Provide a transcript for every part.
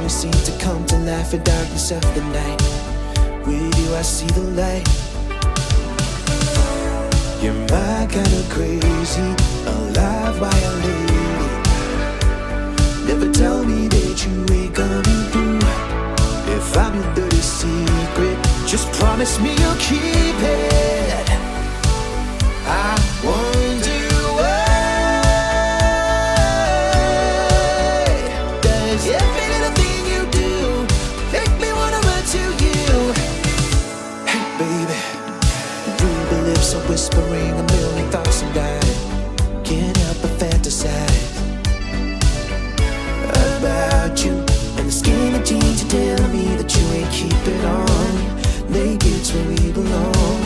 always seem to come to life in darkness of the night. With you I see the light. You're my kind of crazy, alive by a lady. Never tell me that you ain't coming through. If I'm your dirty secret, just promise me you'll keep it. I wonder why does every little thing you do make me wanna run to you? Hey baby, ruby lips are whispering a million thoughts and I can't help but fantasize about you and the skinny jeans. You tell me that you ain't keep it on. Naked's where we belong.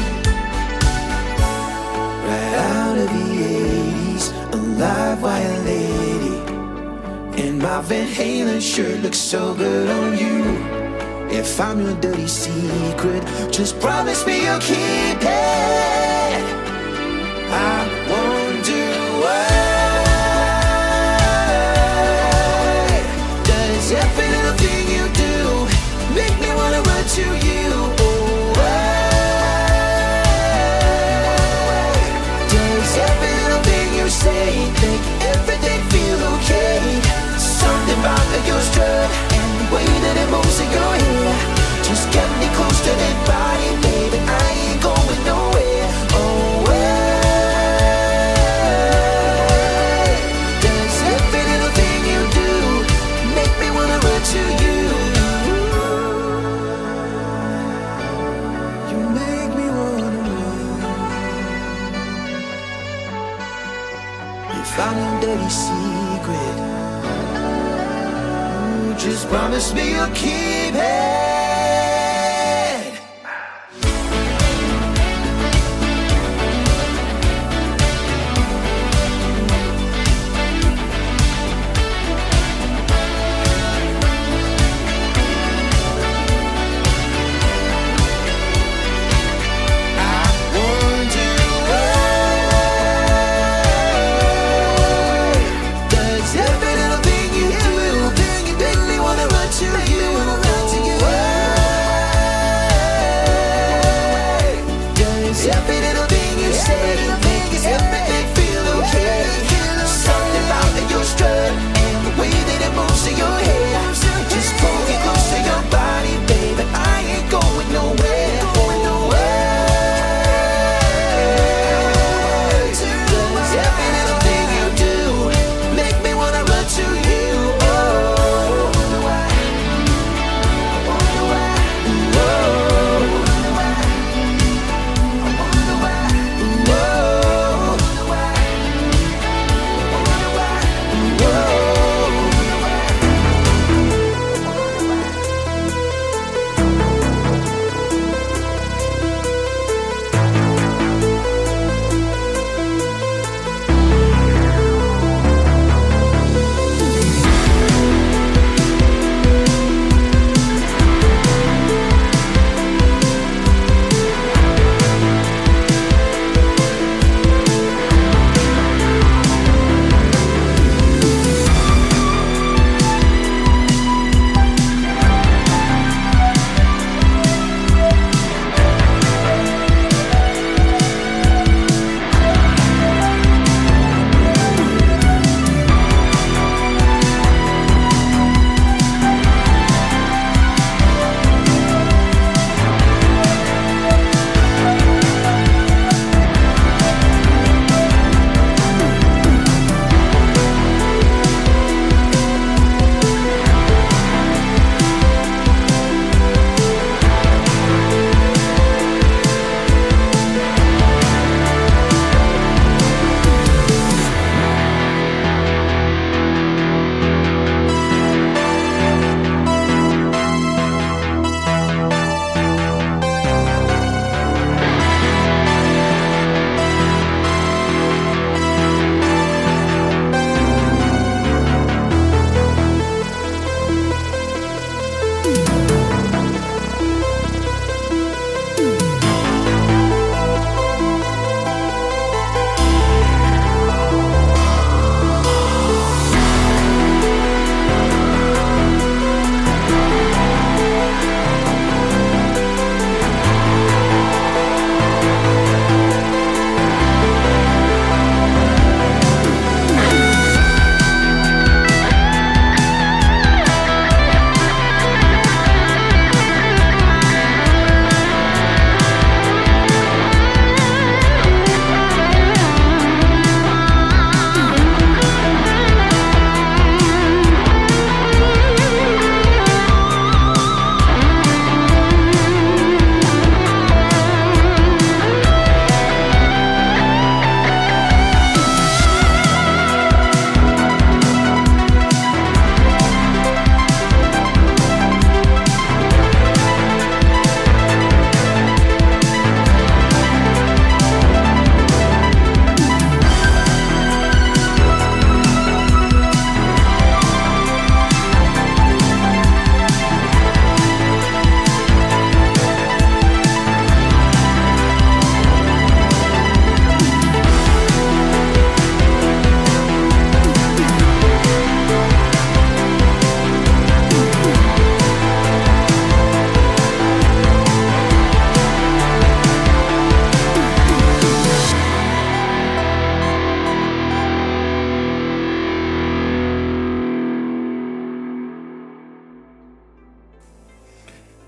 Right out of the 80s, alive by a lady. And my Van Halen shirt looks so good on you. If I'm your dirty secret, just promise me you'll keep it. I wonder why does every little thing you do make me wanna run to you? Oh, why does every little thing you say make everything feel okay? Something about your strut and the way that it moves in your hair just get me close to that body, baby. I ain't going nowhere. Oh, why does every little thing you do make me wanna run to you? You make me wanna run. If I'm your dirty secret, just promise me you'll keep it. To you,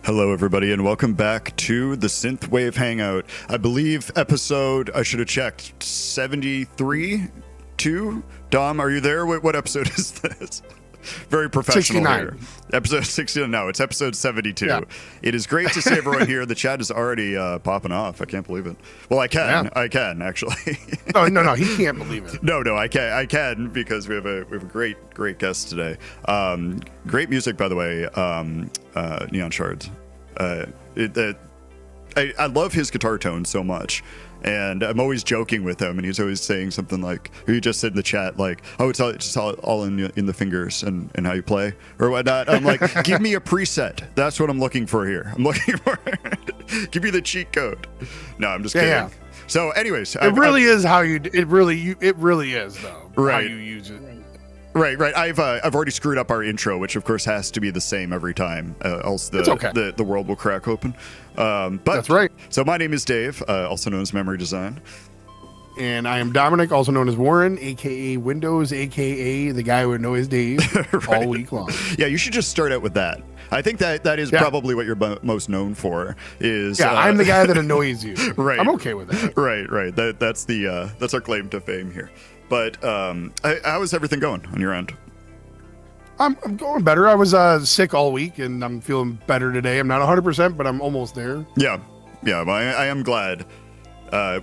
Hello, everybody, and welcome back to the Synthwave Hangout. I believe episode, I should have checked, 73? 2? Dom, are you there? What episode is this? Very professional 69. here. Episode 69. No, it's episode 72. Yeah. It is great to see everyone here. The chat is already popping off. I can't believe it. Well, I can. Yeah. I can, actually. No, he can't believe it. No, I can because we have a great guest today. Great music, by the way. Neon Shards. I love his guitar tone so much. And I'm always joking with him, and he's always saying something like, he just said in the chat, like, oh, it's just all in the fingers and how you play or whatnot. I'm like, give me a preset. That's what I'm looking for here. I'm looking for, give me the cheat code. No, I'm just kidding. Yeah. So anyways. It really is, though, right. How you use it. Right. I've already screwed up our intro, which of course has to be the same every time, else the world will crack open. But that's right. So my name is Dave, also known as Memory Design, and I am Dominic, also known as Woren, aka Windows, aka the guy who knows Dave right. All week long. Yeah, you should just start out with that. I think that is probably what you're most known for. Is I'm the guy that annoys you. Right. I'm okay with that. Right. That's our claim to fame here. But how is everything going on your end? I'm going better. I was sick all week, and I'm feeling better today. I'm not 100%, but I'm almost there. Yeah. Well, I am glad.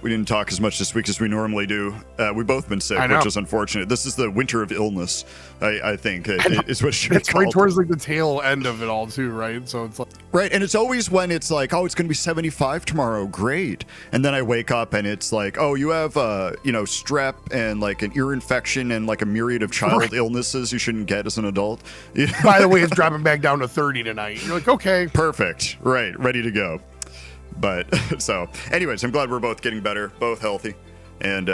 We didn't talk as much this week as we normally do. We've both been sick, which is unfortunate. This is the winter of illness, I think, is what should be called. It's right towards like the tail end of it all, too, right? So it's like... Right, and it's always when it's like, oh, it's going to be 75 tomorrow, great. And then I wake up and it's like, oh, you have, strep and like an ear infection and like a myriad of child illnesses you shouldn't get as an adult. By the way, it's dropping back down to 30 tonight. You're like, okay. Perfect, right, ready to go. But so anyways, I'm glad we're both getting better, both healthy, and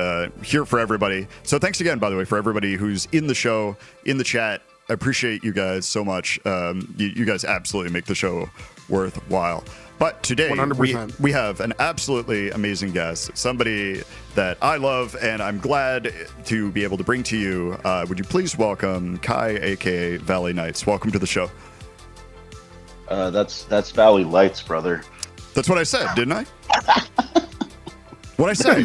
here for everybody. So thanks again, by the way, for everybody who's in the show, in the chat. I appreciate you guys so much. You guys absolutely make the show worthwhile. But today we have an absolutely amazing guest, somebody that I love, and I'm glad to be able to bring to you. Would you please welcome Kai, aka Valley Nights? Welcome to the show. That's Valley Lights, brother. That's what I said, didn't I? What'd I say?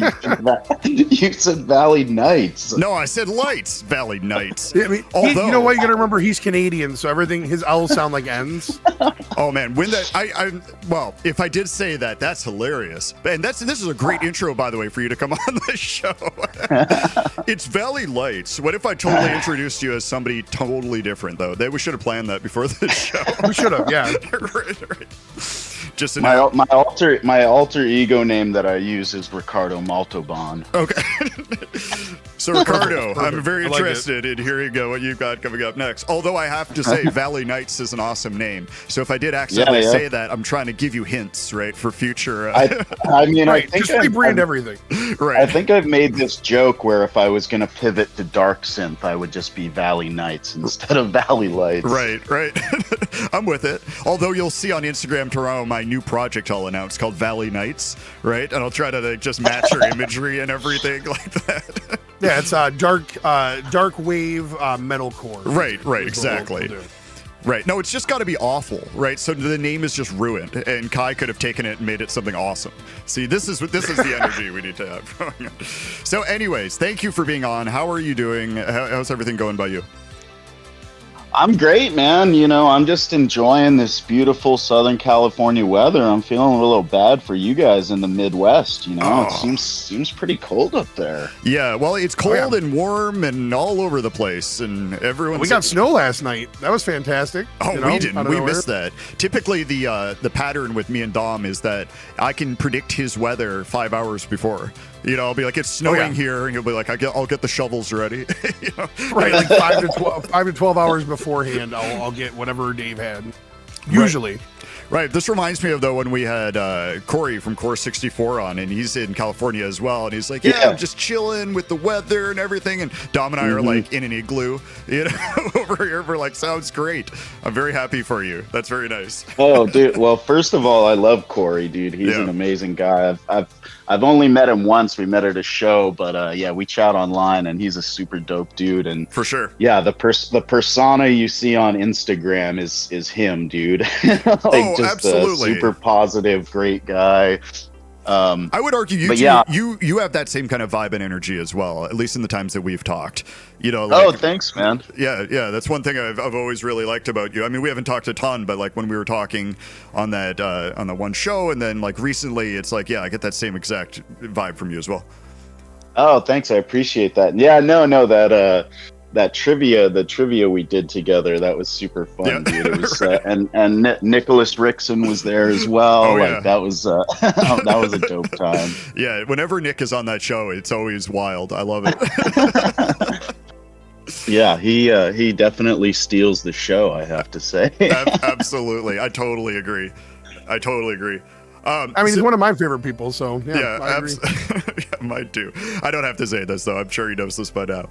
You said Valley Nights. No, I said Lights. Valley Nights. Yeah, I mean, you know what? You got to remember, he's Canadian, so his L's sound like N's. Oh man, when that well, if I did say that, that's hilarious. And this is a great intro, by the way, for you to come on the show. It's Valley Lights. What if I totally introduced you as somebody totally different, though? We should have planned that before the show. We should have, yeah. right. Just my alter ego name that I use is Ricardo Maltoban. Okay. So Ricardo, I'm very interested in hearing what you've got coming up next. Although I have to say, Valley Nights is an awesome name. So if I did accidentally say that, I'm trying to give you hints, right, for future. I mean, right, I think just rebrand everything. Right. I think I've made this joke where if I was going to pivot to dark synth, I would just be Valley Nights instead of Valley Lights. Right. I'm with it. Although you'll see on Instagram tomorrow my new project I'll announce called Valley Nights, right? And I'll try to just match your imagery and everything like that. Yeah, it's dark wave metalcore. Right, exactly. Right. No, it's just got to be awful, right? So the name is just ruined, and Kai could have taken it and made it something awesome. See, this is the energy we need to have. So, anyways, thank you for being on. How are you doing? How's everything going by you? I'm great, man. I'm just enjoying this beautiful Southern California weather. I'm feeling a little bad for you guys in the Midwest. It seems pretty cold up there. Yeah, well, it's cold and warm and all over the place, and everyone. We got snow last night. That was fantastic. Oh, we didn't. We missed that. Typically, the pattern with me and Dom is that I can predict his weather 5 hours before. I'll be like, it's snowing here, and he'll be like, I'll get the shovels ready. Right, like 5 to 12 hours beforehand, I'll get whatever Dave had. Usually. Right. This reminds me of, though, when we had Corey from Core 64 on, and he's in California as well, and he's like, I'm just chilling with the weather and everything, and Dom and I are like in an igloo, over here. We're like, sounds great. I'm very happy for you. That's very nice. Oh, dude. Well, first of all, I love Corey, dude. He's an amazing guy. I've only met him once. We met at a show, but yeah, we chat online, and he's a super dope dude. And for sure, yeah, the persona you see on Instagram is him, dude. Like, just absolutely, a super positive, great guy. I would argue you have that same kind of vibe and energy as well, at least in the times that we've talked. You know, like, oh, thanks, man. Yeah, that's one thing I've always really liked about you. I mean, we haven't talked a ton, but like when we were talking on that one show, and then like recently, it's like, yeah, I get that same exact vibe from you as well. Oh, thanks, I appreciate that. Yeah, no, the trivia we did together, that was super fun, dude. It was and Nicholas Rickson was there as well. Oh, like yeah. that was that was a dope time. Yeah, whenever Nick is on that show, it's always wild. I love it. Yeah, he definitely steals the show, I have to say. Absolutely, I totally agree. I mean, he's one of my favorite people, so yeah, I agree. Yeah, mine too. I don't have to say this though. I'm sure he knows this by now.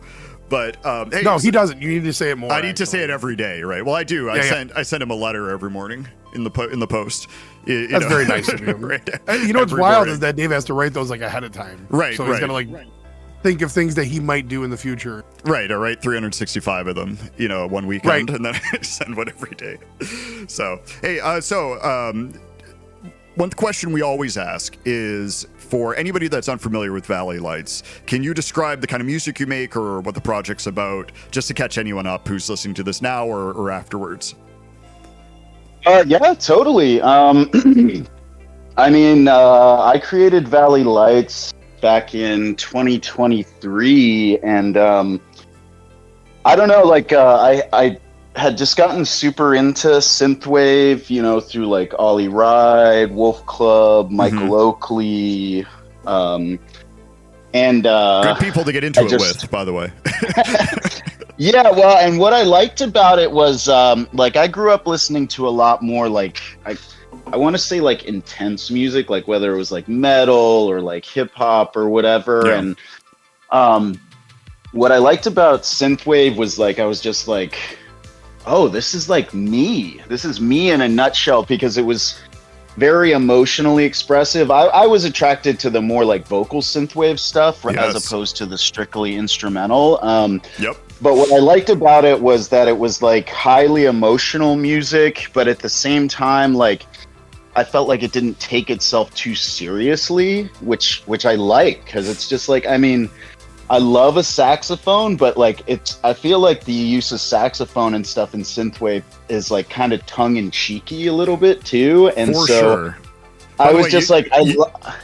But hey, no, he doesn't. You need to say it more. I need to say it every day, right? Well, I do. I send him a letter every morning in the post. That's very nice of you. Right. And you know what's wild is that Dave has to write those like ahead of time. Right. So he's gonna like think of things that he might do in the future. Right. I write 365 of them, one weekend, and then I send one every day. So hey, one question we always ask is, for anybody that's unfamiliar with Valley Lights, can you describe the kind of music you make or what the project's about, just to catch anyone up who's listening to this now or afterwards? Yeah, totally. I mean, I created Valley Lights back in 2023, and I don't know, like I had just gotten super into synthwave, through like Ollie Ride, Wolf Club, Michael Oakley, and good people to get into it with, by the way. Yeah, well, and what I liked about it was like I grew up listening to a lot more like I want to say like intense music, like whether it was like metal or like hip hop or whatever. Yeah. And what I liked about synthwave was like I was just like, oh, this is like me. This is me in a nutshell, because it was very emotionally expressive. I was attracted to the more like vocal synthwave stuff as opposed to the strictly instrumental. Yep. But what I liked about it was that it was like highly emotional music, but at the same time, like I felt like it didn't take itself too seriously, which I like, because it's just like, I mean, I love a saxophone, but like I feel like the use of saxophone and stuff in synthwave is like kind of tongue in cheeky a little bit too, and for so sure. I was just like,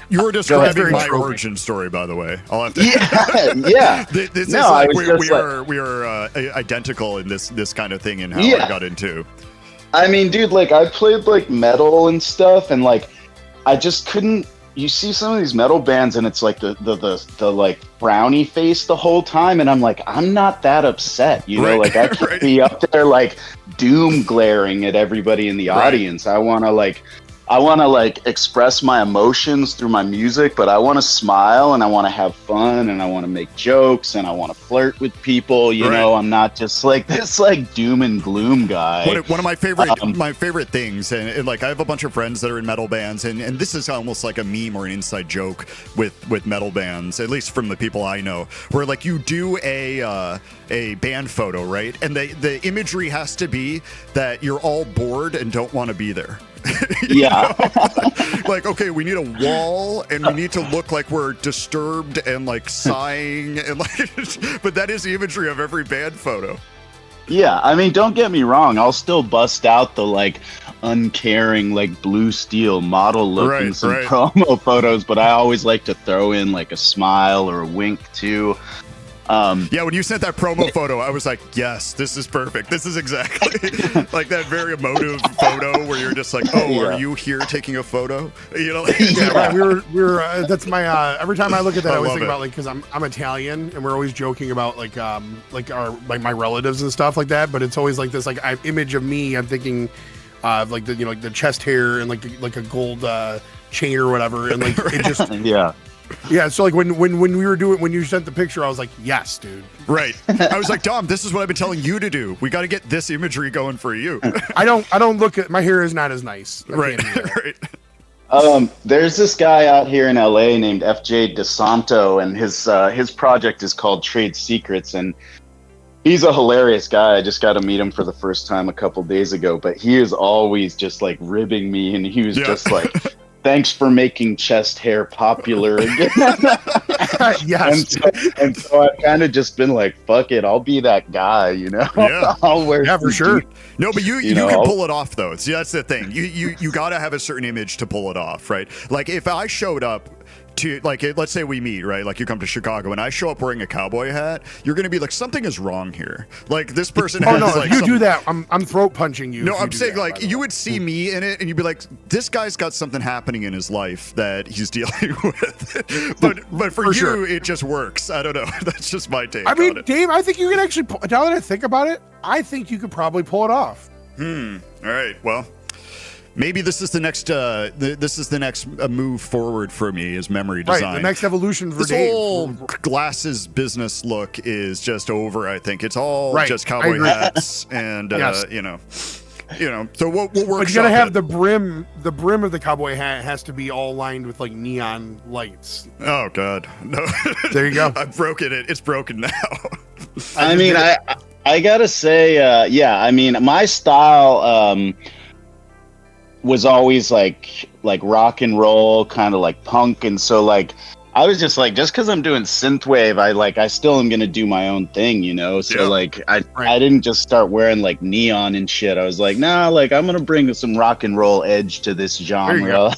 you were describing my origin story, by the way. I'll have to. Yeah. This is like we are identical in this kind of thing and how I got into. I mean, dude, like I played like metal and stuff, and like I just couldn't. You see some of these metal bands, and it's like the like frowny face the whole time, and I'm like, I'm not that upset, like I can't be up there like doom glaring at everybody in the audience. I want to express my emotions through my music, but I want to smile, and I want to have fun, and I want to make jokes, and I want to flirt with people. I'm not just like this like doom and gloom guy. One of my favorite things, and like I have a bunch of friends that are in metal bands, and this is almost like a meme or an inside joke with metal bands, at least from the people I know, where like you do a band photo, right? And the imagery has to be that you're all bored and don't want to be there. Yeah. Like, okay, we need a wall, and we need to look like we're disturbed and like sighing, and like, but that is the imagery of every band photo. Yeah, I mean, don't get me wrong. I'll still bust out the like uncaring, like Blue Steel model look in some promo photos, but I always like to throw in like a smile or a wink too. Yeah, when you sent that promo photo, I was like, yes, this is perfect. This is exactly like that very emotive photo where you're just like, oh, are you here taking a photo? Right. We were that's my every time I look at that, I always think about like, because I'm Italian, and we're always joking about like my relatives and stuff like that, but it's always like this like image of me. I'm thinking like the like the chest hair and like a gold chain or whatever, and like it just Yeah, so like when you sent the picture, I was like, yes, dude. Right. I was like, Dom, this is what I've been telling you to do. We got to get this imagery going for you. I don't look at my hair is not as nice. Right. There's this guy out here in LA named FJ DeSanto, and his project is called Trade Secrets, and he's a hilarious guy. I just got to meet him for the first time a couple days ago, but he is always just like ribbing me, and he was just like, thanks for making chest hair popular again. Yes. And so I've kind of just been like, fuck it, I'll be that guy, you know? Yeah. I'll wear for sure. No, but you can pull it off though. See, that's the thing. You got to have a certain image to pull it off, right? Like if I showed up to, like, let's say we meet, right? Like you come to Chicago and I show up wearing a cowboy hat, you're going to be like, something is wrong here. Like this person has like, if you do that, I'm throat punching you. No, I'm saying that, like you would see me in it and you'd be like, this guy's got something happening in his life that he's dealing with. but for you, sure, it just works. I don't know. That's just my take. I mean, on it. Dave, I think you can actually, now that I think about it, I think you could probably pull it off. All right. Well, maybe this is the next move forward for me is memory design. Right, the next evolution for this Dave. whole glasses business look is just over. I think it's all right, just cowboy hats and yes. you know. So we'll work. But you gotta have the brim. The brim of the cowboy hat has to be all lined with like neon lights. Oh God, no! There you go. I've broken it. It's broken now. I mean, I gotta say, yeah. I mean, my style was always like rock and roll, kind of like punk, and so like I was just like, just because I'm doing synthwave, I still am gonna do my own thing, you know. So like I didn't just start wearing like neon and shit. I was like, nah, like I'm gonna bring some rock and roll edge to this genre.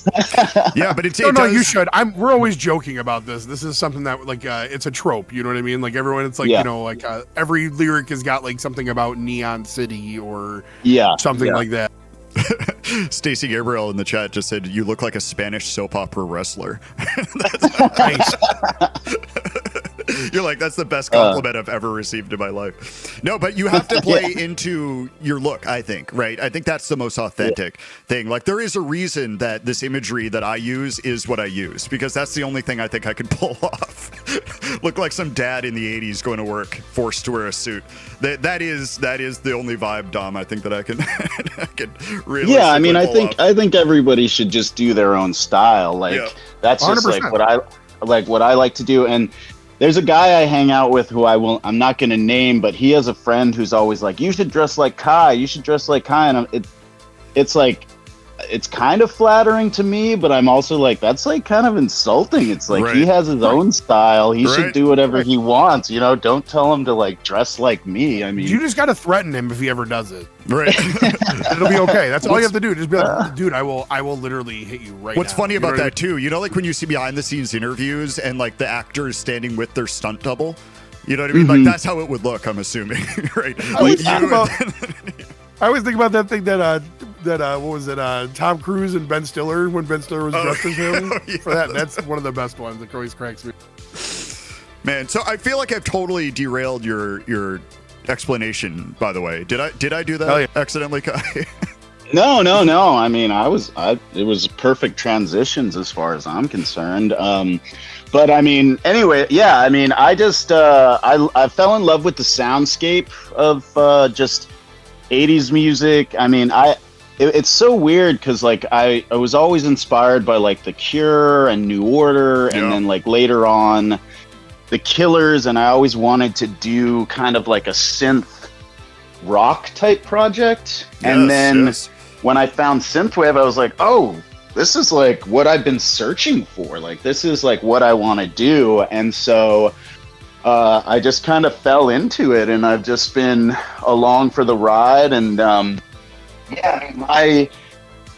Yeah, but you should. We're always joking about this. This is something that like it's a trope. You know what I mean? Like everyone, it's like you know, like every lyric has got like something about Neon City or something like that. Stacey Gabriel in the chat just said, you look like a Spanish soap opera wrestler. Nice. You're like, that's the best compliment I've ever received in my life. No, but you have to play into your look, I think, right? I think that's the most authentic thing. Like, there is a reason that this imagery that I use is what I use, because that's the only thing I think I can pull off. Look like some dad in the 80s going to work, forced to wear a suit. That is the only vibe, Dom, I think that I can, I can really. Yeah, I mean, I think everybody should just do their own style. Like, that's just 100%. What I like to do. And there's a guy I hang out with who I'm not going to name, but he has a friend who's always like, you should dress like Kai. You should dress like Kai. And it's like, it's kind of flattering to me, but I'm also like, that's like kind of insulting. It's like he has his own style. He should do whatever he wants. You know, don't tell him to like dress like me. I mean, you just got to threaten him if he ever does it. Right. It'll be okay. That's all you have to do. Just be like, dude, I will literally hit you right What's now. funny about that too, you know, like when you see behind the scenes interviews and like the actors standing with their stunt double, you know what I mean? Like that's how it would look, I'm assuming. Right. I always think about that thing that what was it? Tom Cruise and Ben Stiller, when Ben Stiller was dressed as him. For that, that's one of the best ones. That always cracks me. Man, so I feel like I've totally derailed your explanation. By the way, did I do that accidentally, Kai? No. I mean, it was perfect transitions as far as I'm concerned. But I mean, anyway, yeah. I mean, I just I fell in love with the soundscape of just 80s music. I mean, it's so weird because like I was always inspired by like The Cure and New Order, and then like later on The Killers, and I always wanted to do kind of like a synth rock type project. And then when I found Synthwave, I was like, oh, this is like what I've been searching for. Like this is like what I want to do. And so I just kind of fell into it, and I've just been along for the ride. And my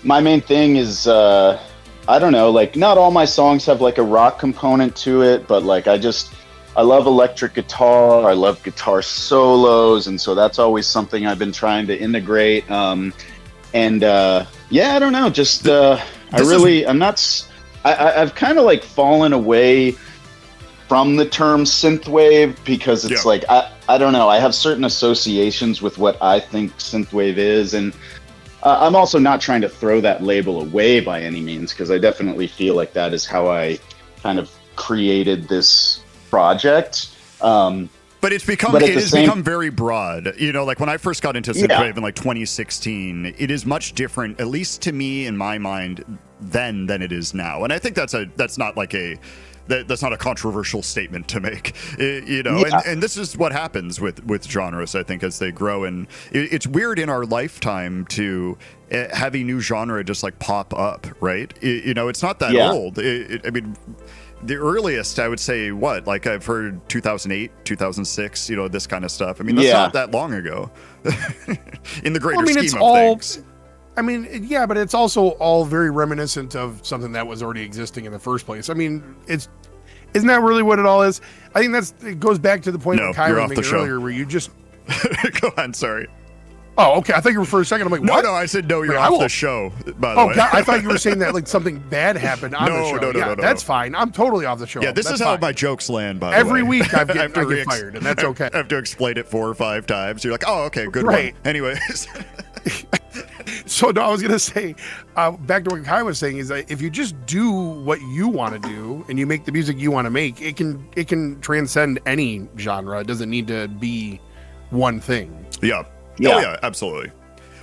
main thing is I don't know, like not all my songs have like a rock component to it, but like I love electric guitar, I love guitar solos, and so that's always something I've been trying to integrate. I don't know, just I've kind of like fallen away from the term synthwave because it's like I don't know, I have certain associations with what I think synthwave is, and I'm also not trying to throw that label away by any means, because I definitely feel like that is how I kind of created this project. But it's become become very broad. You know, like when I first got into Synthwave in like 2016, it is much different, at least to me in my mind, then than it is now. And I think that's not a controversial statement to make, you know. And this is what happens with genres, I think, as they grow. And it's weird in our lifetime to have a new genre just like pop up, right? You know, it's not that old. I mean, the earliest, I would say, like I've heard 2008, 2006, you know, this kind of stuff. I mean, that's not that long ago in the greater scheme of things. I mean, yeah, but it's also all very reminiscent of something that was already existing in the first place. I mean, isn't that really what it all is? I think it goes back to the point that Kai was making earlier, where you just go on. Sorry. Oh, okay. I thought you were for a second. I'm like, what? No, I said no. You're off the show. By the way, God, I thought you were saying that like something bad happened on the show. No, that's fine. I'm totally off the show. Yeah, this is how my jokes land. By the way, every week I get fired, and that's okay. I have to explain it 4 or 5 times. You're like, oh, okay, good one. Anyways. So no, I was gonna say, back to what Kai was saying, is that if you just do what you want to do and you make the music you want to make, it can transcend any genre. It doesn't need to be one thing. Yeah. Oh yeah, absolutely.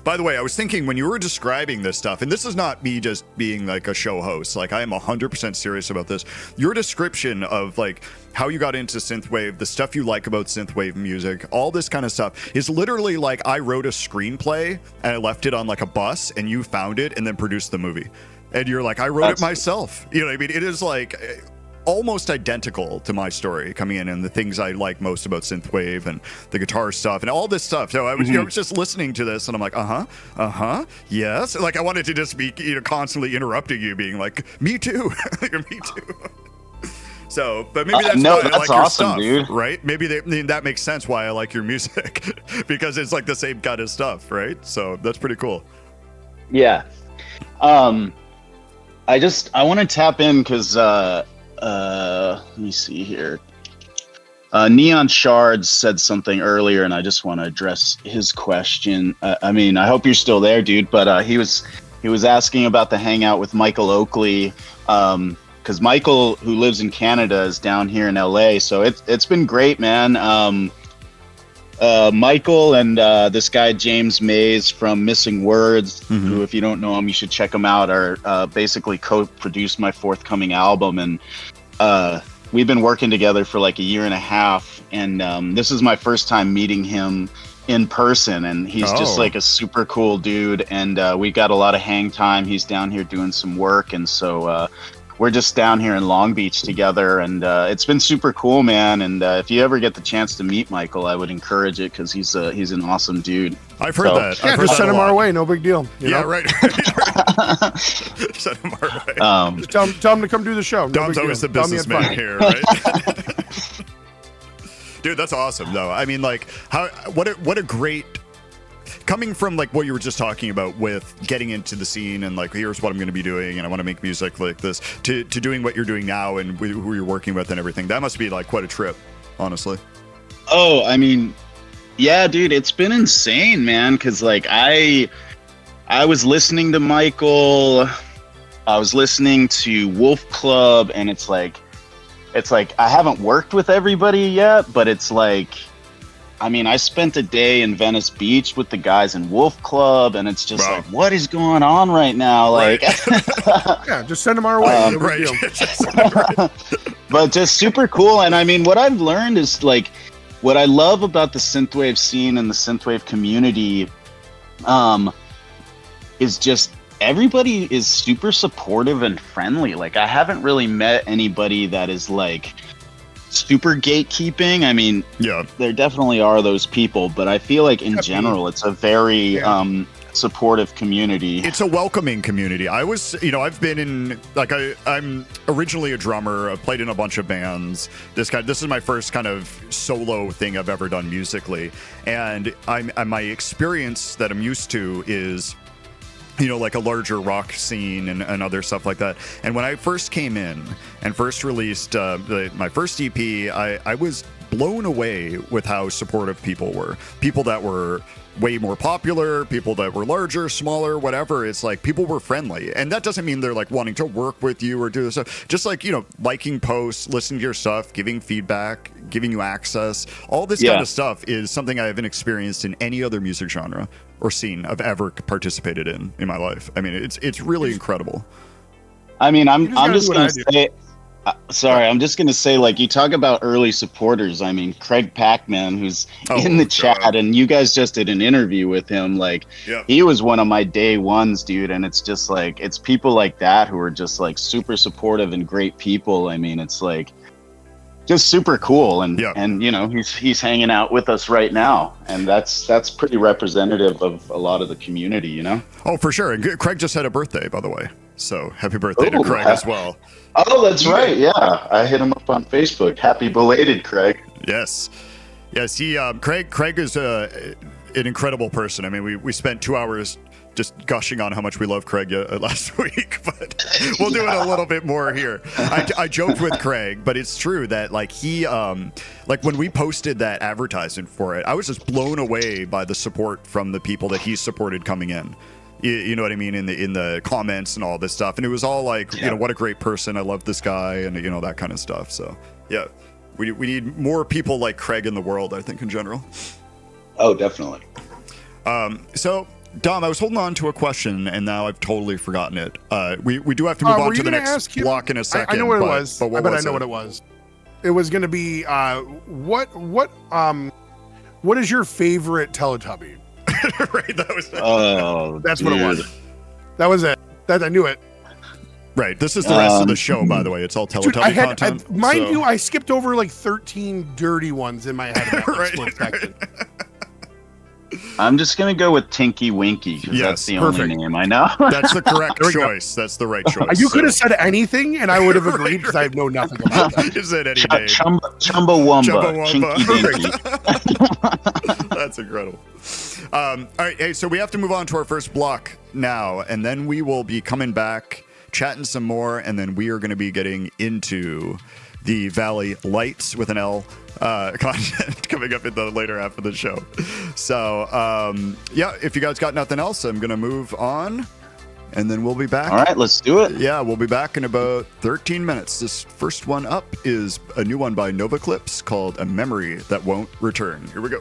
By the way, I was thinking when you were describing this stuff, and this is not me just being like a show host, like I am 100% serious about this. Your description of like how you got into synthwave, the stuff you like about synthwave music, all this kind of stuff is literally like I wrote a screenplay and I left it on like a bus and you found it and then produced the movie. And you're like, I wrote it myself. You know what I mean? It is like almost identical to my story coming in and the things I like most about synthwave and the guitar stuff and all this stuff. So I was, I was just listening to this and I'm like, yes. Like I wanted to just be, constantly interrupting you, being like, me too, me too. So, but maybe that's why I like your awesome, stuff, dude. right? Maybe that makes sense why I like your music because it's like the same kind of stuff, right? So that's pretty cool. Yeah. I want to tap in because let me see here. Neon Shards said something earlier, and I just want to address his question. I mean, I hope you're still there, dude. But he was asking about the Hangout with Michael Oakley, because Michael, who lives in Canada, is down here in LA. So it's been great, man. Michael and this guy James Mays from Missing Words, who, if you don't know him, you should check him out, are basically co-produced my forthcoming album, and we've been working together for like a year and a half, and this is my first time meeting him in person, and he's just like a super cool dude, and we got a lot of hang time. He's down here doing some work, and so we're just down here in Long Beach together, and it's been super cool, man. And if you ever get the chance to meet Michael, I would encourage it because he's an awesome dude. I've heard that. Yeah, just send him our way. No big deal. You know? Right. Send him our way. Just tell him to come do the show. Dom's always the businessman here, right? Dude, that's awesome, though. I mean, like, what a great. Coming from like what you were just talking about with getting into the scene and like, here's what I'm going to be doing and I want to make music like this, to doing what you're doing now and who you're working with and everything, that must be like quite a trip, honestly. Oh, I mean, yeah, dude, it's been insane, man. Cause like I was listening to Michael, I was listening to Wolf Club, and it's like I haven't worked with everybody yet, but it's like, I mean, I spent a day in Venice Beach with the guys in Wolf Club, and it's just like, what is going on right now? Like, yeah, just send them our way. But just super cool. And I mean, what I've learned is like, what I love about the synthwave scene and the synthwave community, is just everybody is super supportive and friendly. Like, I haven't really met anybody that is like super gatekeeping. I mean, yeah, there definitely are those people, but I feel like in general it's a very supportive community. It's a welcoming community. I was, I've been in, like, I'm originally a drummer. I've played in a bunch of bands. This is my first kind of solo thing I've ever done musically, and my experience that I'm used to is, like a larger rock scene and other stuff like that. And when I first came in and first released my first EP, I was blown away with how supportive people were. People that were way more popular, people that were larger, smaller, whatever. It's like people were friendly. And that doesn't mean they're like wanting to work with you or do this stuff. Just like, you know, liking posts, listening to your stuff, giving feedback, giving you access. All this kind of stuff is something I haven't experienced in any other music genre or scene I've ever participated in my life. I mean, it's really incredible. I mean, I'm just going to say, sorry, I'm just going to say, like, you talk about early supporters. I mean, Craig Packman, who's in the chat, and you guys just did an interview with him. Like, he was one of my day ones, dude. And it's just like, it's people like that who are just like super supportive and great people. I mean, it's like just super cool. And, and you know, he's hanging out with us right now. And that's pretty representative of a lot of the community, you know? Oh, for sure. And Craig just had a birthday, by the way. So happy birthday to Craig as well. Oh, that's right. Yeah, I hit him up on Facebook. Happy belated, Craig. Yes. He Craig is an incredible person. I mean, we spent 2 hours just gushing on how much we love Craig last week, but we'll do it a little bit more here. I joked with Craig, but it's true that like he like when we posted that advertisement for it, I was just blown away by the support from the people that he supported coming in. You know what I mean, in the comments and all this stuff, and it was all like, you know, what a great person, I love this guy, and you know, that kind of stuff. So yeah, we need more people like Craig in the world, I think, in general. Oh, definitely. So Dom, I was holding on to a question, and now I've totally forgotten it. We do have to move on to the next block in a second. I know what it was, but I know what it was. It was going to be what is your favorite Teletubby? Right, that was that's what it was. That was it. That I knew it. Right. This is the rest of the show, by the way. It's all Teletubby content. Mind you, I skipped over like 13 dirty ones in my head. Right. I'm just gonna go with Tinky Winky because that's the only name I know. That's the correct choice. That's the right choice. You could have said anything, and I would have agreed because I know nothing about that. Is it any name? Chumbawamba. That's incredible. All right, hey, so we have to move on to our first block now, and then we will be coming back, chatting some more, and then we are going to be getting into the Valley Lights with an L content coming up in the later half of the show. So, yeah, if you guys got nothing else, I'm going to move on, and then we'll be back. All right, let's do it. Yeah, we'll be back in about 13 minutes. This first one up is a new one by Nova Clips called A Memory That Won't Return. Here we go.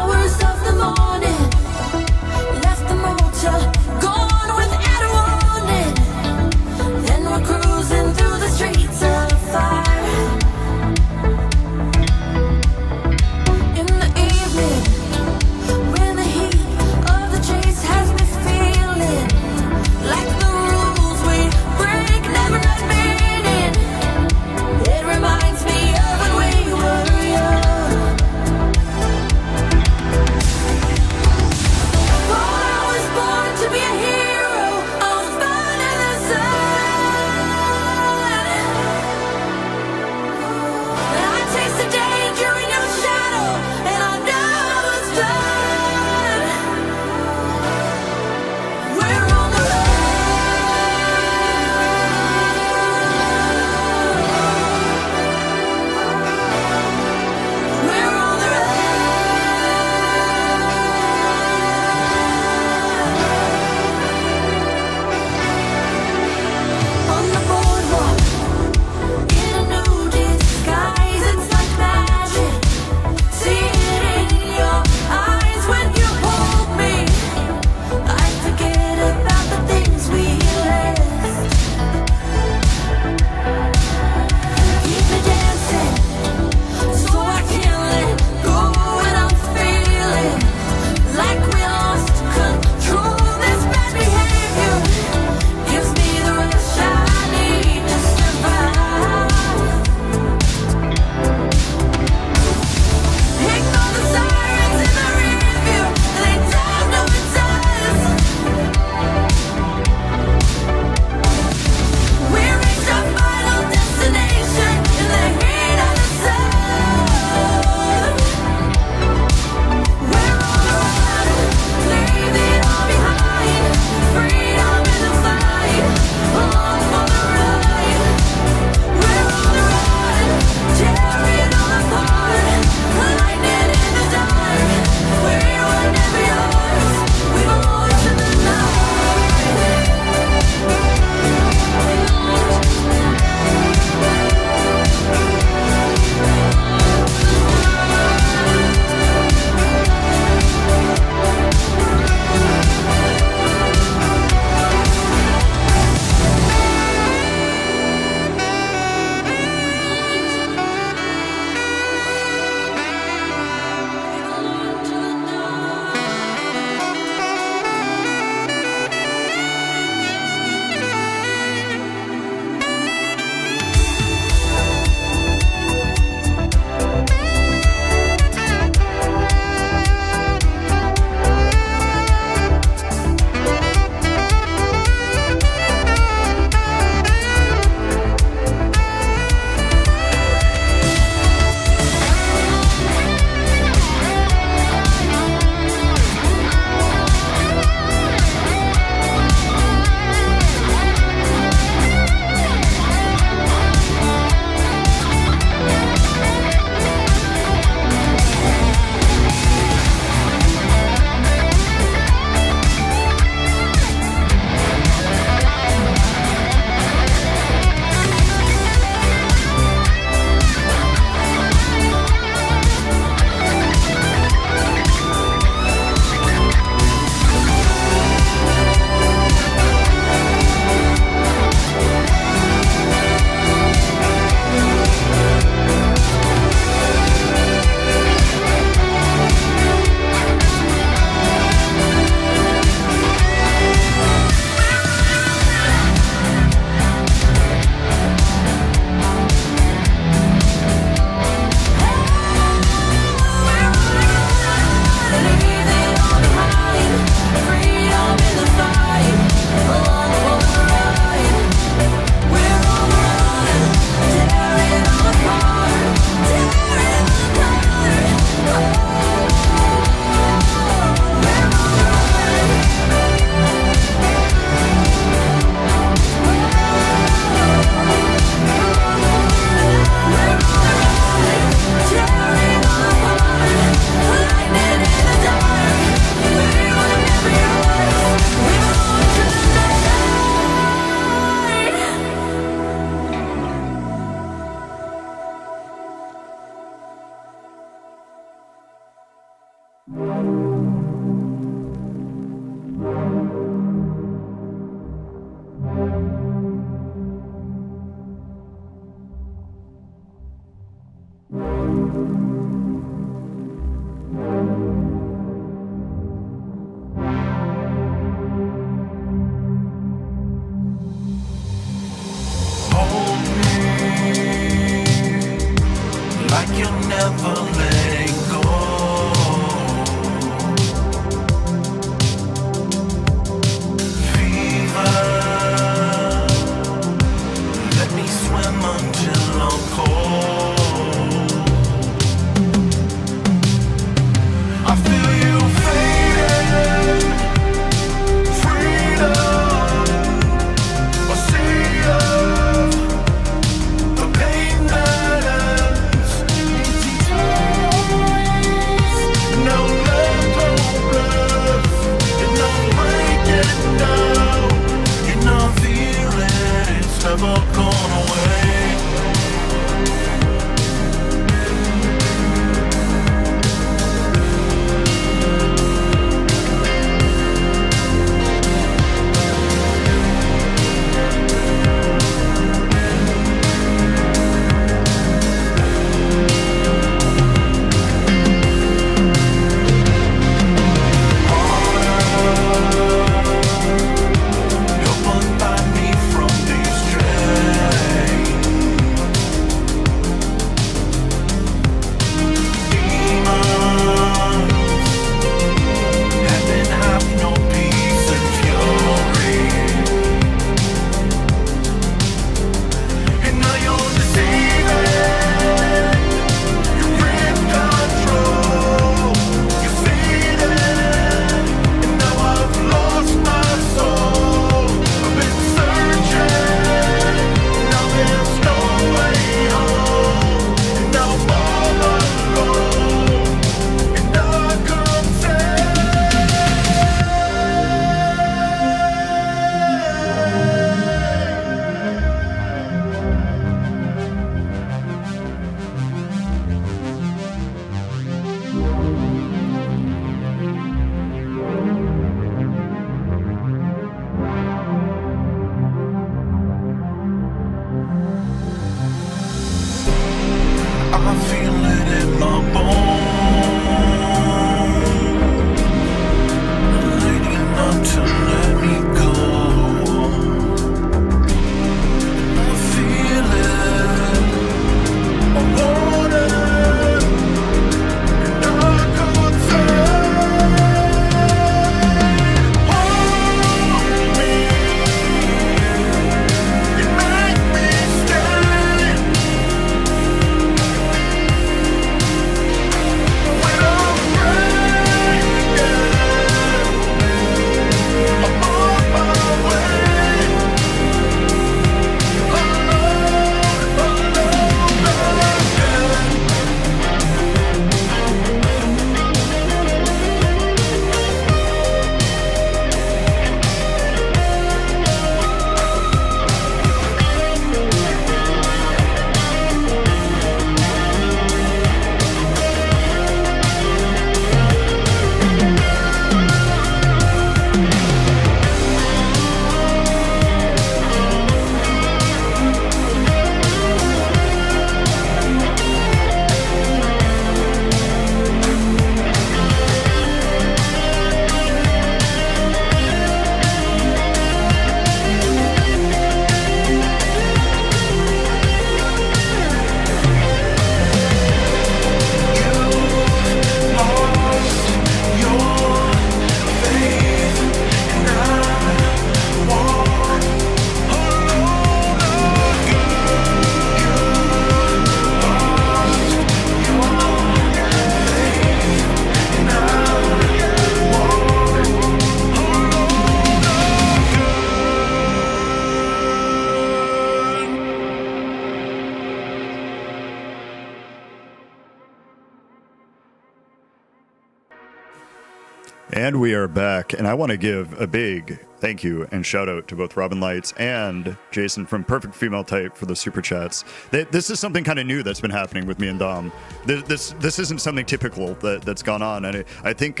And we are back, and I want to give a big thank you and shout out to both Robin Lights and Jason from Perfect Female Type for the super chats. This is something kind of new that's been happening with me and Dom. This isn't something typical that's gone on, and I think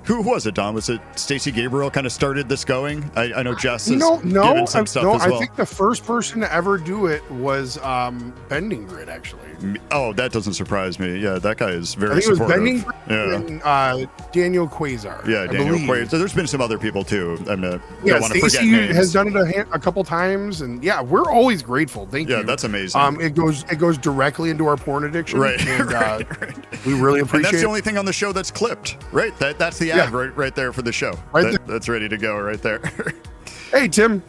who was it, Dom? Was it Stacey Gabriel kind of started this going? I know Jess has given some stuff as well. I think the first person to ever do it was Bending Grid, actually. Oh, that doesn't surprise me. Yeah, that guy is very I think supportive. It was Bending Grid and Daniel Quasar. Yeah, Daniel Quasar. There's been some other people too. Don't want to forget Stacey names. has done it a couple times, and yeah, we're always grateful. Thank you. Yeah, that's amazing. It goes directly into our porn addiction, right? And, right. We really appreciate. And that's the only thing on the show that's clipped, right? That's the ad right there for the show. That's ready to go right there. Hey, Tim.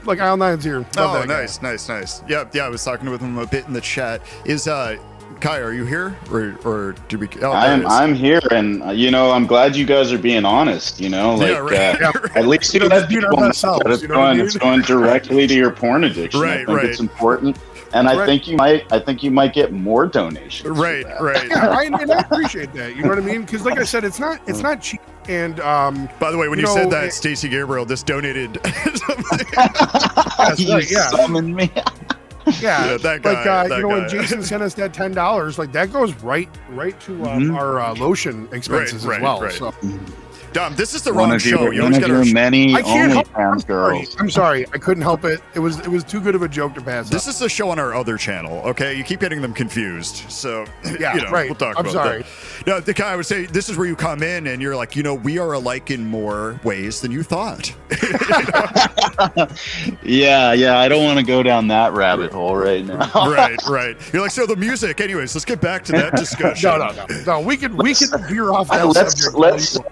Like Isle 9's here. Love that guy. Nice. Yeah. I was talking with him a bit in the chat. Is Kai, are you here, or did we? Oh, I'm here, and I'm glad you guys are being honest. At least you let people know that it's going directly to your porn addiction. Right, I think it's important, and I think you might get more donations. Right. Yeah, and I appreciate that. You know what I mean? Because like I said, it's not cheap. And by the way, when you said that, Stacey Gabriel just donated something. Summoned me. Yeah, that guy. When Jason sent us that $10, like that goes right to our lotion expenses as well. Right. So. Dom, this is the wrong show. You always get many OnlyFans girls. I'm sorry, I couldn't help it. It was too good of a joke to pass. This is the show on our other channel. Okay, you keep getting them confused. So right. We'll talk I'm about sorry. that. No, the guy I would say this is where you come in and you're like, we are alike in more ways than you thought. Yeah. I don't want to go down that rabbit hole right now. Right. You're like, so the music. Anyways, let's get back to that discussion. No. We can veer off that subject.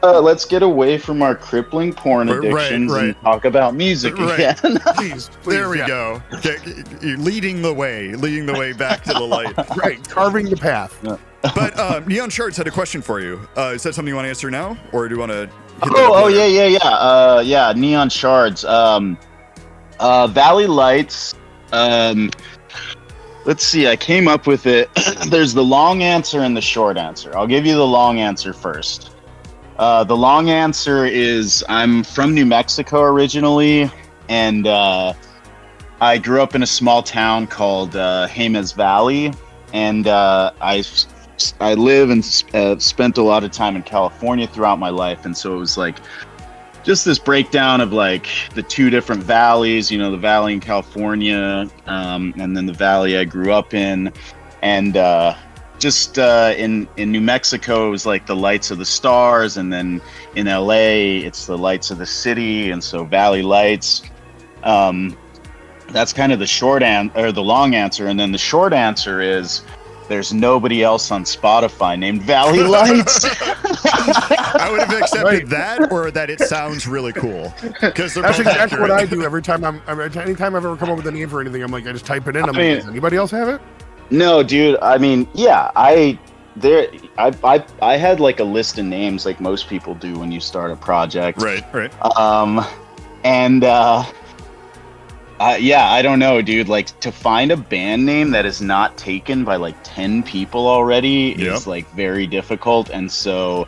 Let's get away from our crippling porn addictions and talk about music again. Please, there we go. You're leading the way back to the light. Right, carving the path. Yeah. But Neon Shards had a question for you. Is that something you want to answer now, or do you want to? Yeah. Neon Shards. Valley Lights. Let's see. I came up with it. There's the long answer and the short answer. I'll give you the long answer first. The long answer is I'm from New Mexico originally, and I grew up in a small town called Jemez Valley, and I live and spent a lot of time in California throughout my life, and so it was like just this breakdown of like the two different valleys, the valley in California, and then the valley I grew up in, and in New Mexico, it was like the lights of the stars, and then in LA, it's the lights of the city, and so Valley Lights. That's kind of the long answer, and then the short answer is there's nobody else on Spotify named Valley Lights. I would have accepted that, or that it sounds really cool. Because that's exactly what I do every time anytime I've ever come up with a name for anything. I'm like, I just type it in. Does anybody else have it? No, dude. I mean, yeah, I had like a list of names like most people do when you start a project. Right. I don't know, dude. Like, to find a band name that is not taken by like 10 people already is like very difficult. And so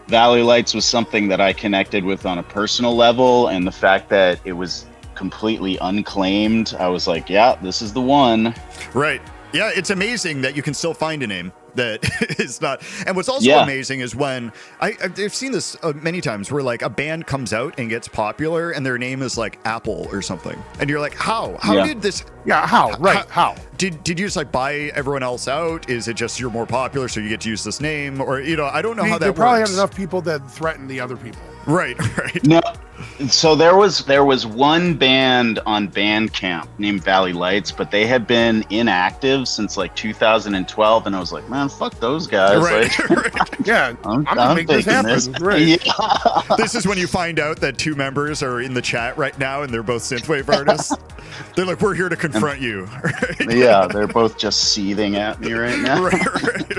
Valley Lights was something that I connected with on a personal level, and the fact that it was completely unclaimed, I was like, yeah, this is the one. Right. Yeah, it's amazing that you can still find a name that is not. And what's also amazing is when I've seen this many times where like a band comes out and gets popular and their name is like Apple or something, and you're like, how did this? Yeah, how? Did you just like buy everyone else out? Is it just you're more popular so you get to use this name, or I don't know how that works. They probably had enough people that threaten the other people. Right. No. So there was one band on Bandcamp named Valley Lights, but they had been inactive since like 2012, and I was like, man, fuck those guys. Right. Yeah, I'm gonna make this happen. Right. Yeah. This is when you find out that two members are in the chat right now, and they're both synthwave artists. They're like, we're here to confront you. Right? Yeah, they're both just seething at me right now. Right.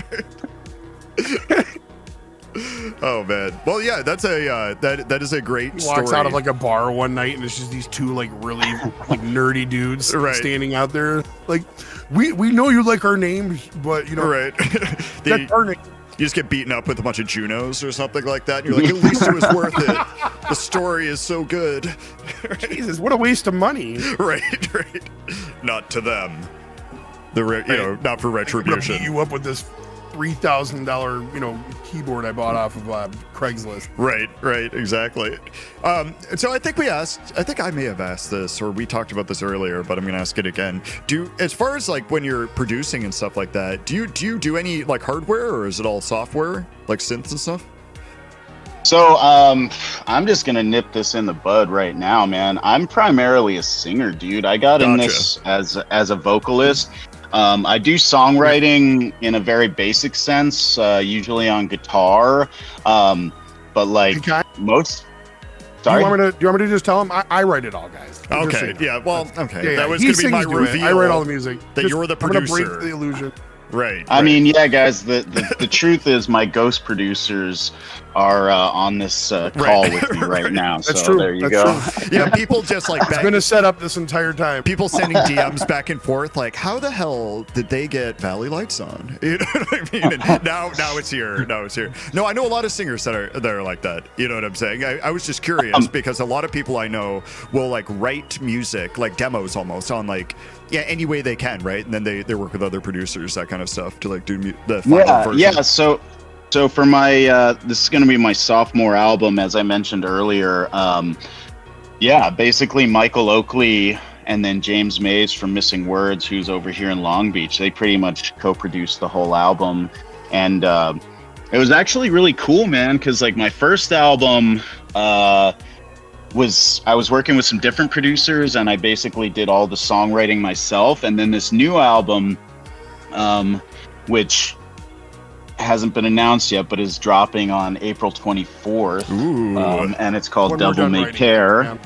Oh man. Well, yeah, that's that is a great story. Walks out of like a bar one night and it's just these two like really like nerdy dudes standing out there. Like, we know you like our names, but right. That's our name. You just get beaten up with a bunch of Junos or something like that. And you're like, at least it was worth it. The story is so good. Jesus, what a waste of money. Right. Not to them. Not for retribution. Beat you up with this $3,000, keyboard I bought off of Craigslist. Right, exactly. So I think I may have asked this, or we talked about this earlier, but I'm going to ask it again. As far as like when you're producing and stuff like that, do you do any like hardware, or is it all software, like synths and stuff? So I'm just gonna nip this in the bud right now, man. I'm primarily a singer, dude. I got in this as a vocalist. I do songwriting in a very basic sense, usually on guitar. But like most. Sorry. Do you want me to just tell him I write it all, guys? Okay. Yeah. Well. Okay. Yeah. That was gonna be my reveal. I write all the music. You're the producer. I'm gonna break the illusion. Right. I mean, yeah, guys. The truth is, my ghost producers are on this call with me right now. That's so true. there you That's go. True. Yeah, people just like it's been a setup this entire time. People sending DMs back and forth, like, how the hell did they get Valley Lights on? You know what I mean? And now it's here. No, I know a lot of singers that are like that. You know what I'm saying? I was just curious because a lot of people I know will like write music, like demos almost on like any way they can, right? And then they work with other producers, that kind of stuff, to like do the final version. Yeah. So for my this is going to be my sophomore album, as I mentioned earlier. Basically Michael Oakley and then James Mays from Missing Words, who's over here in Long Beach. They pretty much co-produced the whole album, and it was actually really cool, man. Because like my first album I was working with some different producers, and I basically did all the songwriting myself. And then this new album, which hasn't been announced yet, but is dropping on April 24th. And it's called Devil May Care. Yeah.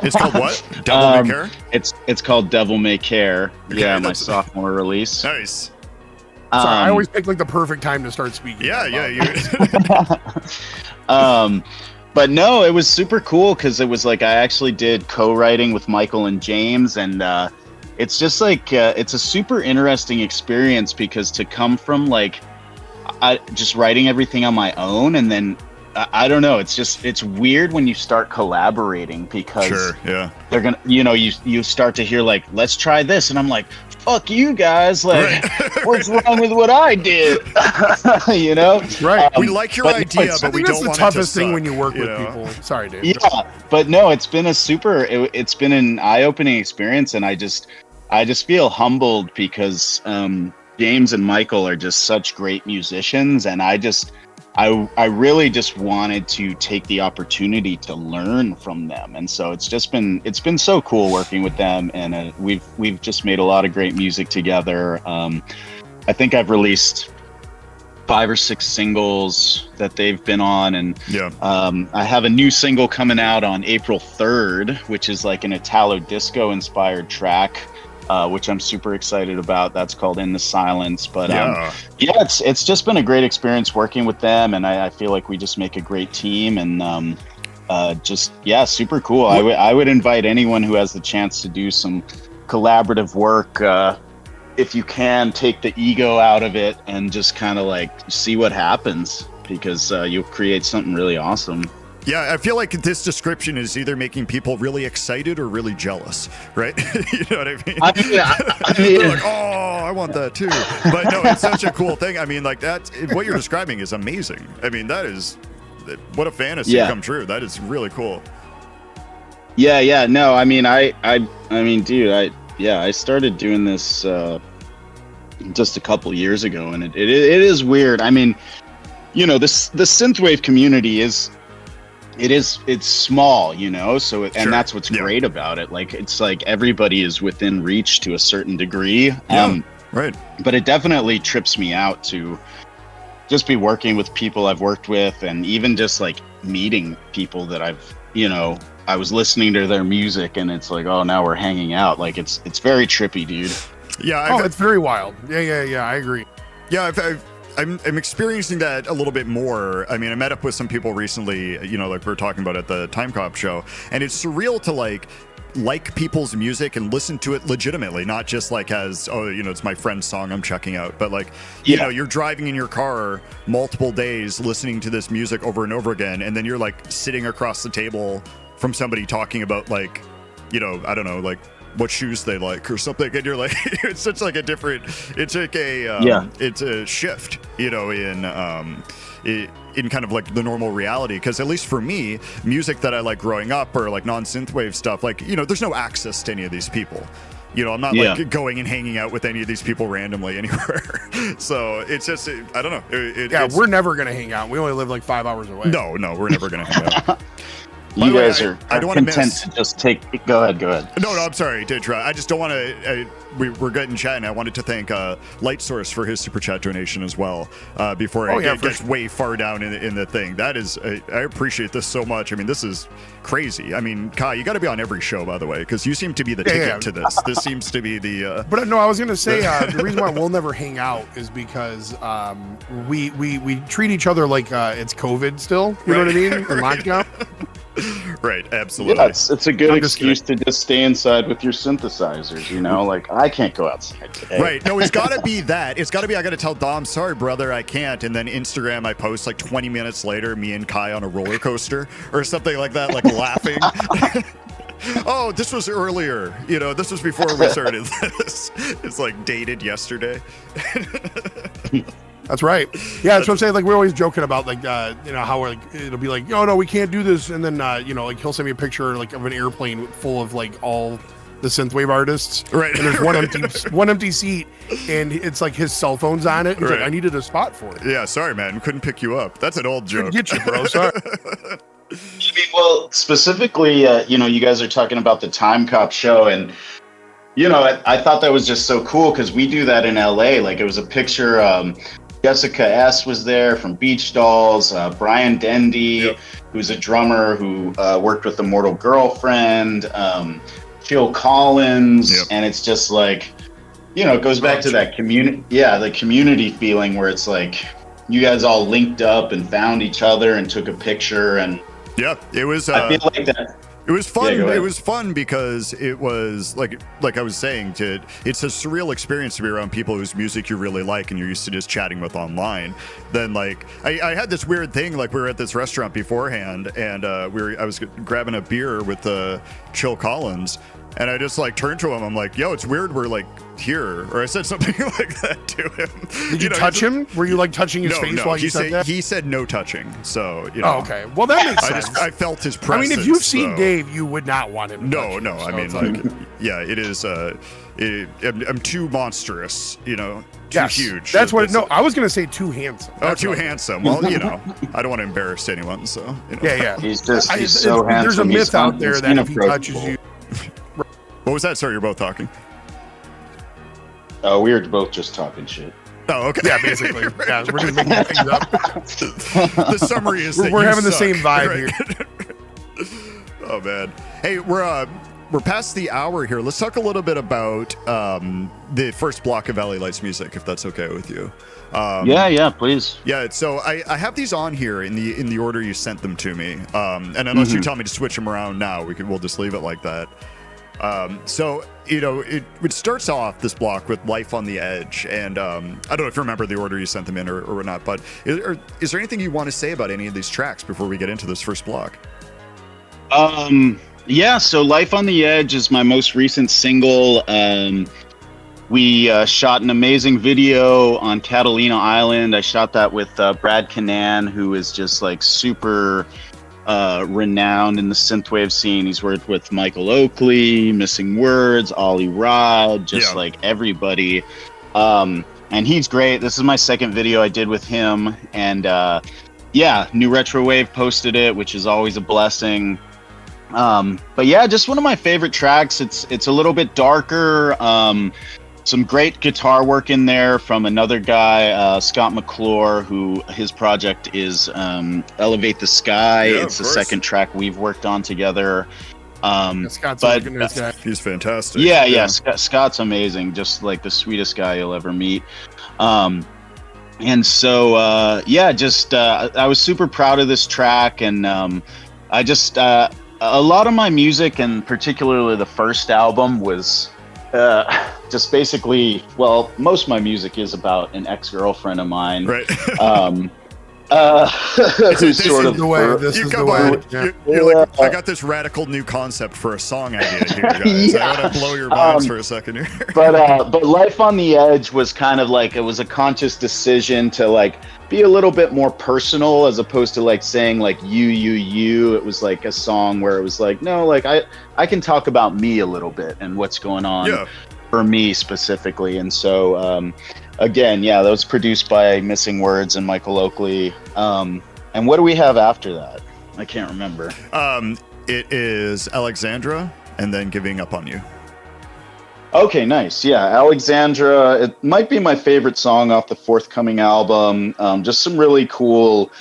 It's called what? Devil May Care? It's called Devil May Care. Okay, my sophomore release. Nice. Sorry, I always pick like the perfect time to start speaking. But no, it was super cool because it was like I actually did co-writing with Michael and James, and it's just like it's a super interesting experience because to come from like just writing everything on my own, and then I don't know, it's weird when you start collaborating because they're gonna, you start to hear like, let's try this, and I'm like, fuck you guys, like what's wrong with what I did? Right. We like your idea, but we don't want it to suck. That's the toughest thing when you work with people. Sorry, Dave. Yeah, but no, it's been it's been an eye-opening experience, and I just feel humbled because James and Michael are just such great musicians, and I really just wanted to take the opportunity to learn from them, and so it's been so cool working with them, and we've just made a lot of great music together. I think I've released 5 or 6 singles that they've been on, and I have a new single coming out on April 3rd, which is like an Italo disco inspired track, which I'm super excited about. That's called In the Silence. But it's just been a great experience working with them, and I feel like we just make a great team, and super cool. I would invite anyone who has the chance to do some collaborative work, if you can take the ego out of it and just kind of like see what happens, because you'll create something really awesome. Yeah, I feel like this description is either making people really excited or really jealous, right? You know what I mean? I mean they're like, oh, I want that too. But no, it's such a cool thing. I mean, like what you're describing is amazing. I mean, what a fantasy come true. That is really cool. Yeah. No, I mean, dude, I started doing this just a couple years ago, and it is weird. I mean, the synthwave community it's small, so and that's what's great about it. Like, it's like everybody is within reach to a certain degree. Right. But it definitely trips me out to just be working with people I've worked with, and even just like meeting people that I was listening to their music, and it's like, oh, now we're hanging out. Like, it's very trippy, dude. Yeah. It's very wild. Yeah. I agree. Yeah. I'm experiencing that a little bit more. I mean, I met up with some people recently, like we were talking about at the Time Cop show, and it's surreal to like like people's music and listen to it legitimately, not just like as, oh, you know, it's my friend's song I'm checking out, but like, you know, you're driving in your car multiple days listening to this music over and over again, and then you're like sitting across the table from somebody talking about like, you know, I don't know, like what shoes they like or something, and you're like, it's such like a different, it's like a it's a shift, you know, in kind of like the normal reality, because at least for me, music that I like growing up or like non-synthwave stuff, like, you know, there's no access to any of these people, you know, I'm not like going and hanging out with any of these people randomly anywhere. So it's just, I don't know. We're never gonna hang out. We only live like 5 hours away. No, we're never gonna hang out. You guys are content to just take. Go ahead. No, I'm sorry to interrupt. I just don't want to. We're getting chatting. I wanted to thank Light Source for his super chat donation as well. Before I get way far down in the thing. That is, I appreciate this so much. I mean, this is crazy. I mean, Kai, you got to be on every show, by the way, because you seem to be the ticket to this. This seems to be the. But no, I was gonna say the reason why we'll never hang out is because we treat each other like it's COVID still. You know what I mean? Or lockdown. Right, absolutely. Yeah, it's a good excuse to just stay inside with your synthesizers, you know? Like, I can't go outside today. Right, no, it's got to be that. It's got to be, I got to tell Dom, sorry, brother, I can't. And then Instagram, I post like 20 minutes later, me and Kai on a roller coaster or something like that, like laughing. Oh, this was earlier. You know, this was before we started this. It's like dated yesterday. That's right. Yeah, that's what I'm saying. Like, we're always joking about, like, you know, how we're like, it'll be like, oh, no, we can't do this. And then, you know, like, he'll send me a picture, like, of an airplane full of, like, all the synthwave artists. Right. And there's one empty seat, and it's, like, his cell phone's on it. He's like, I needed a spot for it. Yeah, sorry, man. Couldn't pick you up. That's an old joke. Couldn't get you, bro. Sorry. Well, specifically, you know, you guys are talking about the Time Cop show, and, you know, I thought that was just so cool because we do that in LA. Like, it was a picture, Jessica S. was there from Beach Dolls, Brian Dendy, who's a drummer who worked with Immortal Girlfriend, Phil Collins, and it's just like, you know, it goes back to that community, the community feeling where it's like you guys all linked up and found each other and took a picture, and it was. I feel like that. It was fun. It was fun because it was like I was saying, it's a surreal experience to be around people whose music you really like and you're used to just chatting with online. Then like I had this weird thing, like we were at this restaurant beforehand and I was grabbing a beer with Chill Collins. And I just like turned to him. I'm like, yo, it's weird we're like here. Or I said something like that to him. Did you touch him? Were you like touching his face while you said that? He said no touching. So, you know. Oh, okay. Well, that makes sense. I felt his presence. I mean, if you've seen Dave, you would not want him to touch him, I mean, like, it is, I'm too monstrous, you know, too huge. That's what, I was going to say too handsome. That's too handsome. Well, you know, I don't want to embarrass anyone, so, you know. Yeah. He's so handsome. There's a myth out there that if he touches you. What was that? Sorry, you're both talking. Oh, we were both just talking shit. Oh, okay. Yeah, basically. Yeah, we're just making things up. The summary is that we're having suck, the same vibe here. Oh man. Hey, we're past the hour here. Let's talk a little bit about the first block of Valley Lights music, if that's okay with you. Yeah, please. Yeah, so I have these on here in the order you sent them to me. And unless you tell me to switch them around now, we'll just leave it like that. So, you know, it starts off this block with Life on the Edge, and I don't know if you remember the order you sent them in or not, but is there anything you want to say about any of these tracks before we get into this first block? Yeah, so Life on the Edge is my most recent single. We shot an amazing video on Catalina Island. I shot that with Brad Canan, who is just like super renowned in the synthwave scene. He's worked with Michael Oakley, Missing Words, Ollie Rod, just like everybody. And he's great. This is my second video I did with him. And New Retro-Wave posted it, which is always a blessing. But yeah, just one of my favorite tracks. It's a little bit darker. Some great guitar work in there from another guy, Scott McClure, who his project is Elevate the Sky. It's the second track we've worked on together. Scott's a nice guy. He's fantastic. Yeah. Scott's amazing. Just like the sweetest guy you'll ever meet. And so, I was super proud of this track, and a lot of my music, and particularly the first album, was just basically, well, most of my music is about an ex-girlfriend of mine. Right. Who's sort of the way. This is the way. You're like, I got this radical new concept for a song idea here, guys. Yeah. I want to blow your minds for a second here. But Life on the Edge was kind of like, it was a conscious decision to like be a little bit more personal, as opposed to like saying like you. It was like a song where it was like, no, like I can talk about me a little bit and what's going on for me specifically. And so again, yeah, that was produced by Missing Words and Michael Oakley. And what do we have after that? I can't remember. It is Alexandra and then Giving Up on You. Okay, nice. Yeah, Alexandra, it might be my favorite song off the forthcoming album. Just some really cool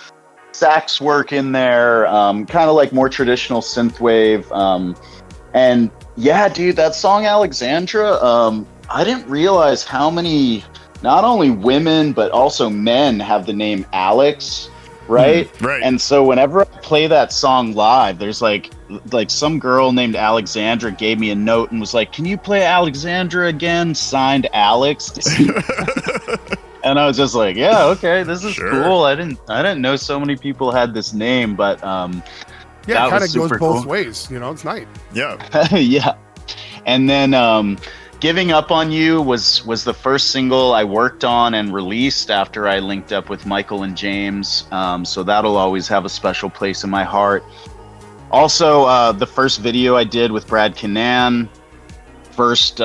sax work in there, kind of like more traditional synthwave. And yeah, dude, that song Alexandra, I didn't realize how many, not only women, but also men have the name Alex, right? Right. And so whenever I play that song live, there's like some girl named Alexandra gave me a note and was like, "Can you play Alexandra again? Signed Alex." And I was just like, "Yeah, okay, this is cool. I didn't know so many people had this name, but yeah, it kind of goes both ways. You know, it's nice. Yeah, yeah." And then Giving Up on You was the first single I worked on and released after I linked up with Michael and James. So that'll always have a special place in my heart. Also, the first video I did with Brad Kanan, first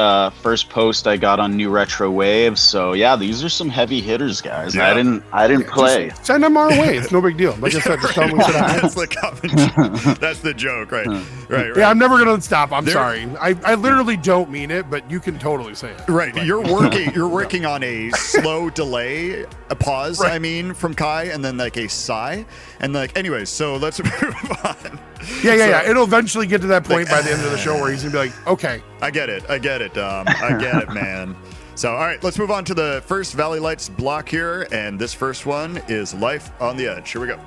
post I got on New Retro Wave. So yeah, these are some heavy hitters, guys. Yeah. I didn't play. Just send them our way. It's no big deal. Like I said, just tell them we should have. That's the comment. That's the joke, right? Right. Yeah, I'm never gonna stop. I'm sorry. I literally don't mean it, but you can totally say it. Right. You're working on a slow delay, a pause, right. I mean, from Kai, and then like a sigh. And like, anyways, so let's move on. Yeah. It'll eventually get to that point by the end of the show where he's gonna be like, okay. I get it. I get it, man. So, all right, let's move on to the first Valley Lights block here. And this first one is Life on the Edge. Here we go.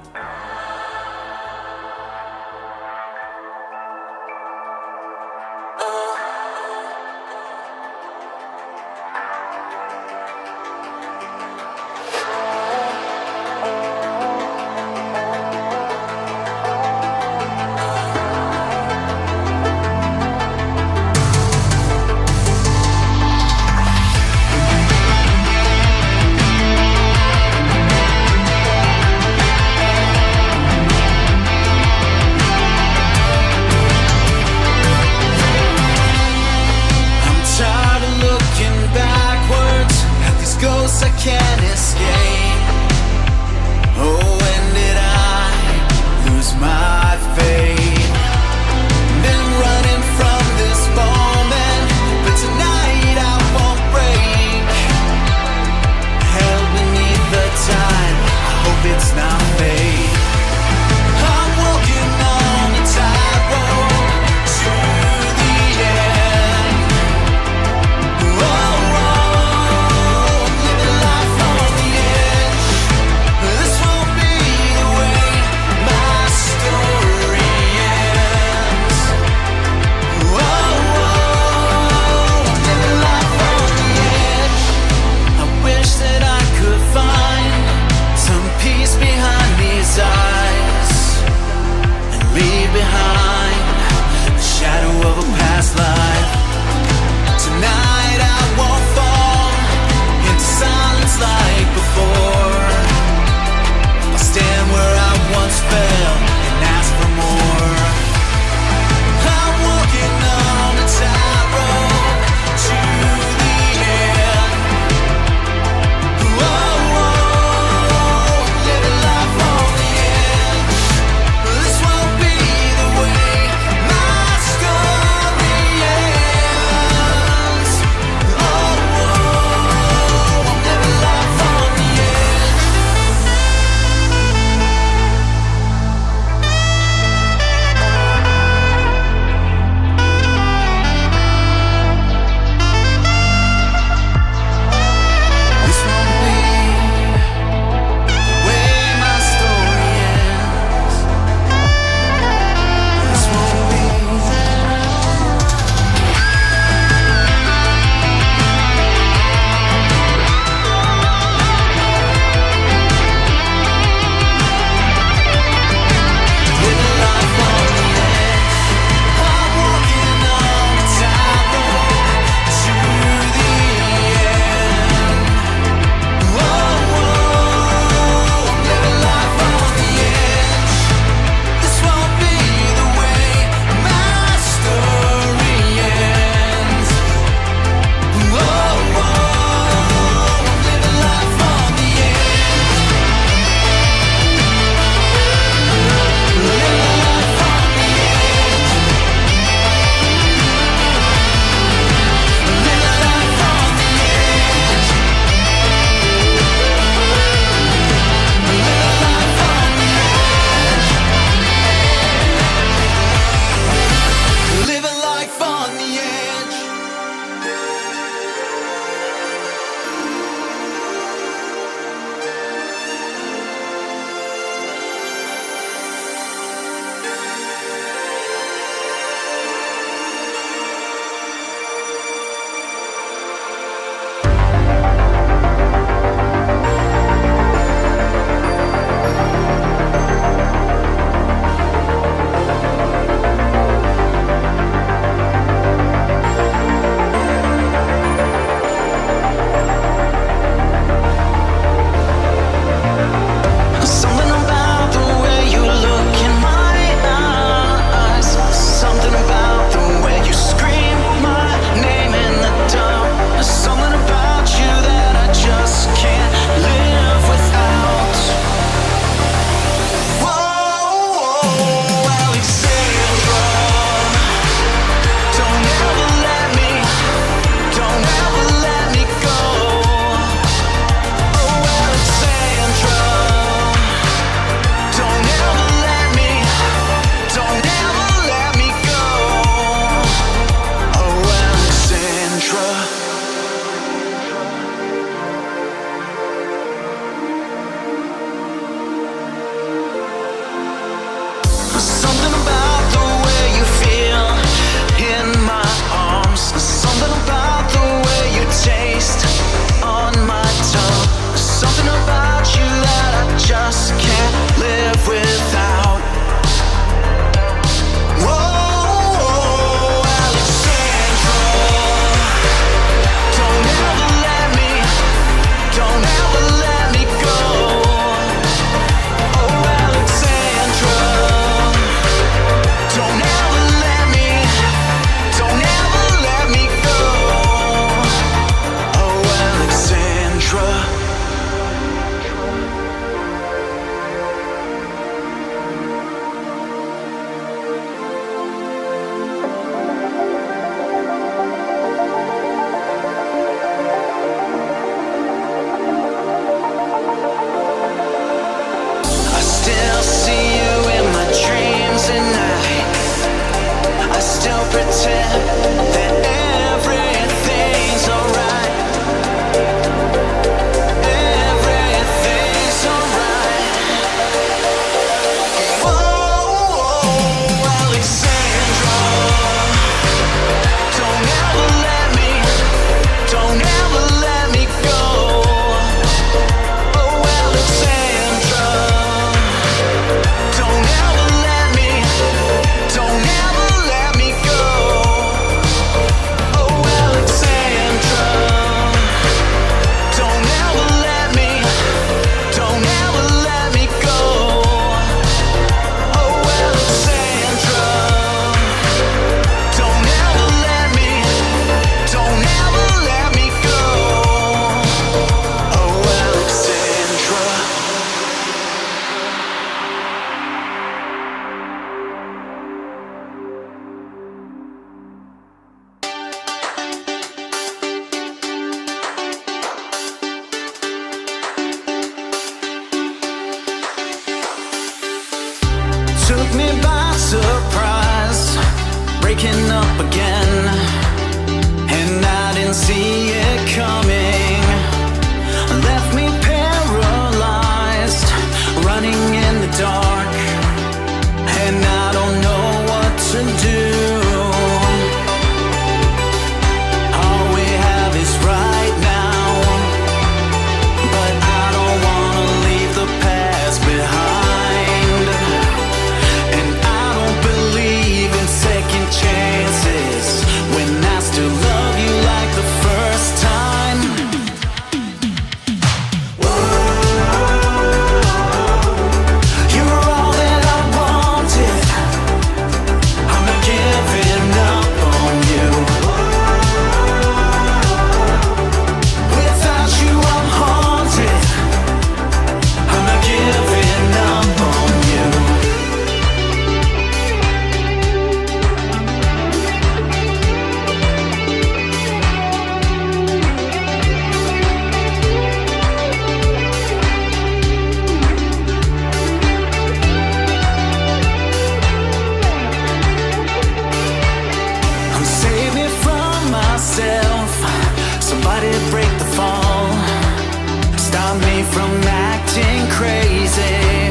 from acting crazy.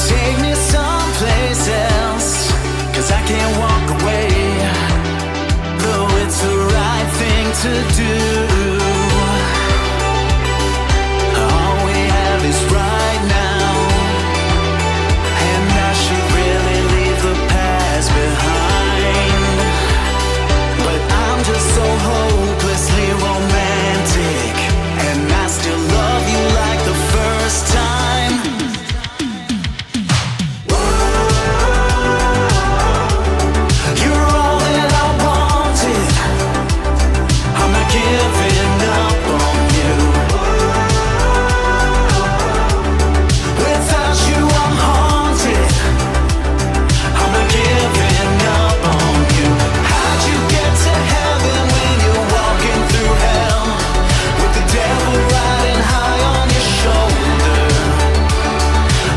Take me someplace else, 'cause I can't walk away, though it's the right thing to do. All we have is right now, and I should really leave the past behind. But I'm just so hopelessly romantic, and I still love you like the first time. You're all that I wanted, I'm not giving up on you. Without you I'm haunted, I'm not giving up on you. How'd you get to heaven when you're walking through hell, with the devil riding high on your shoulder?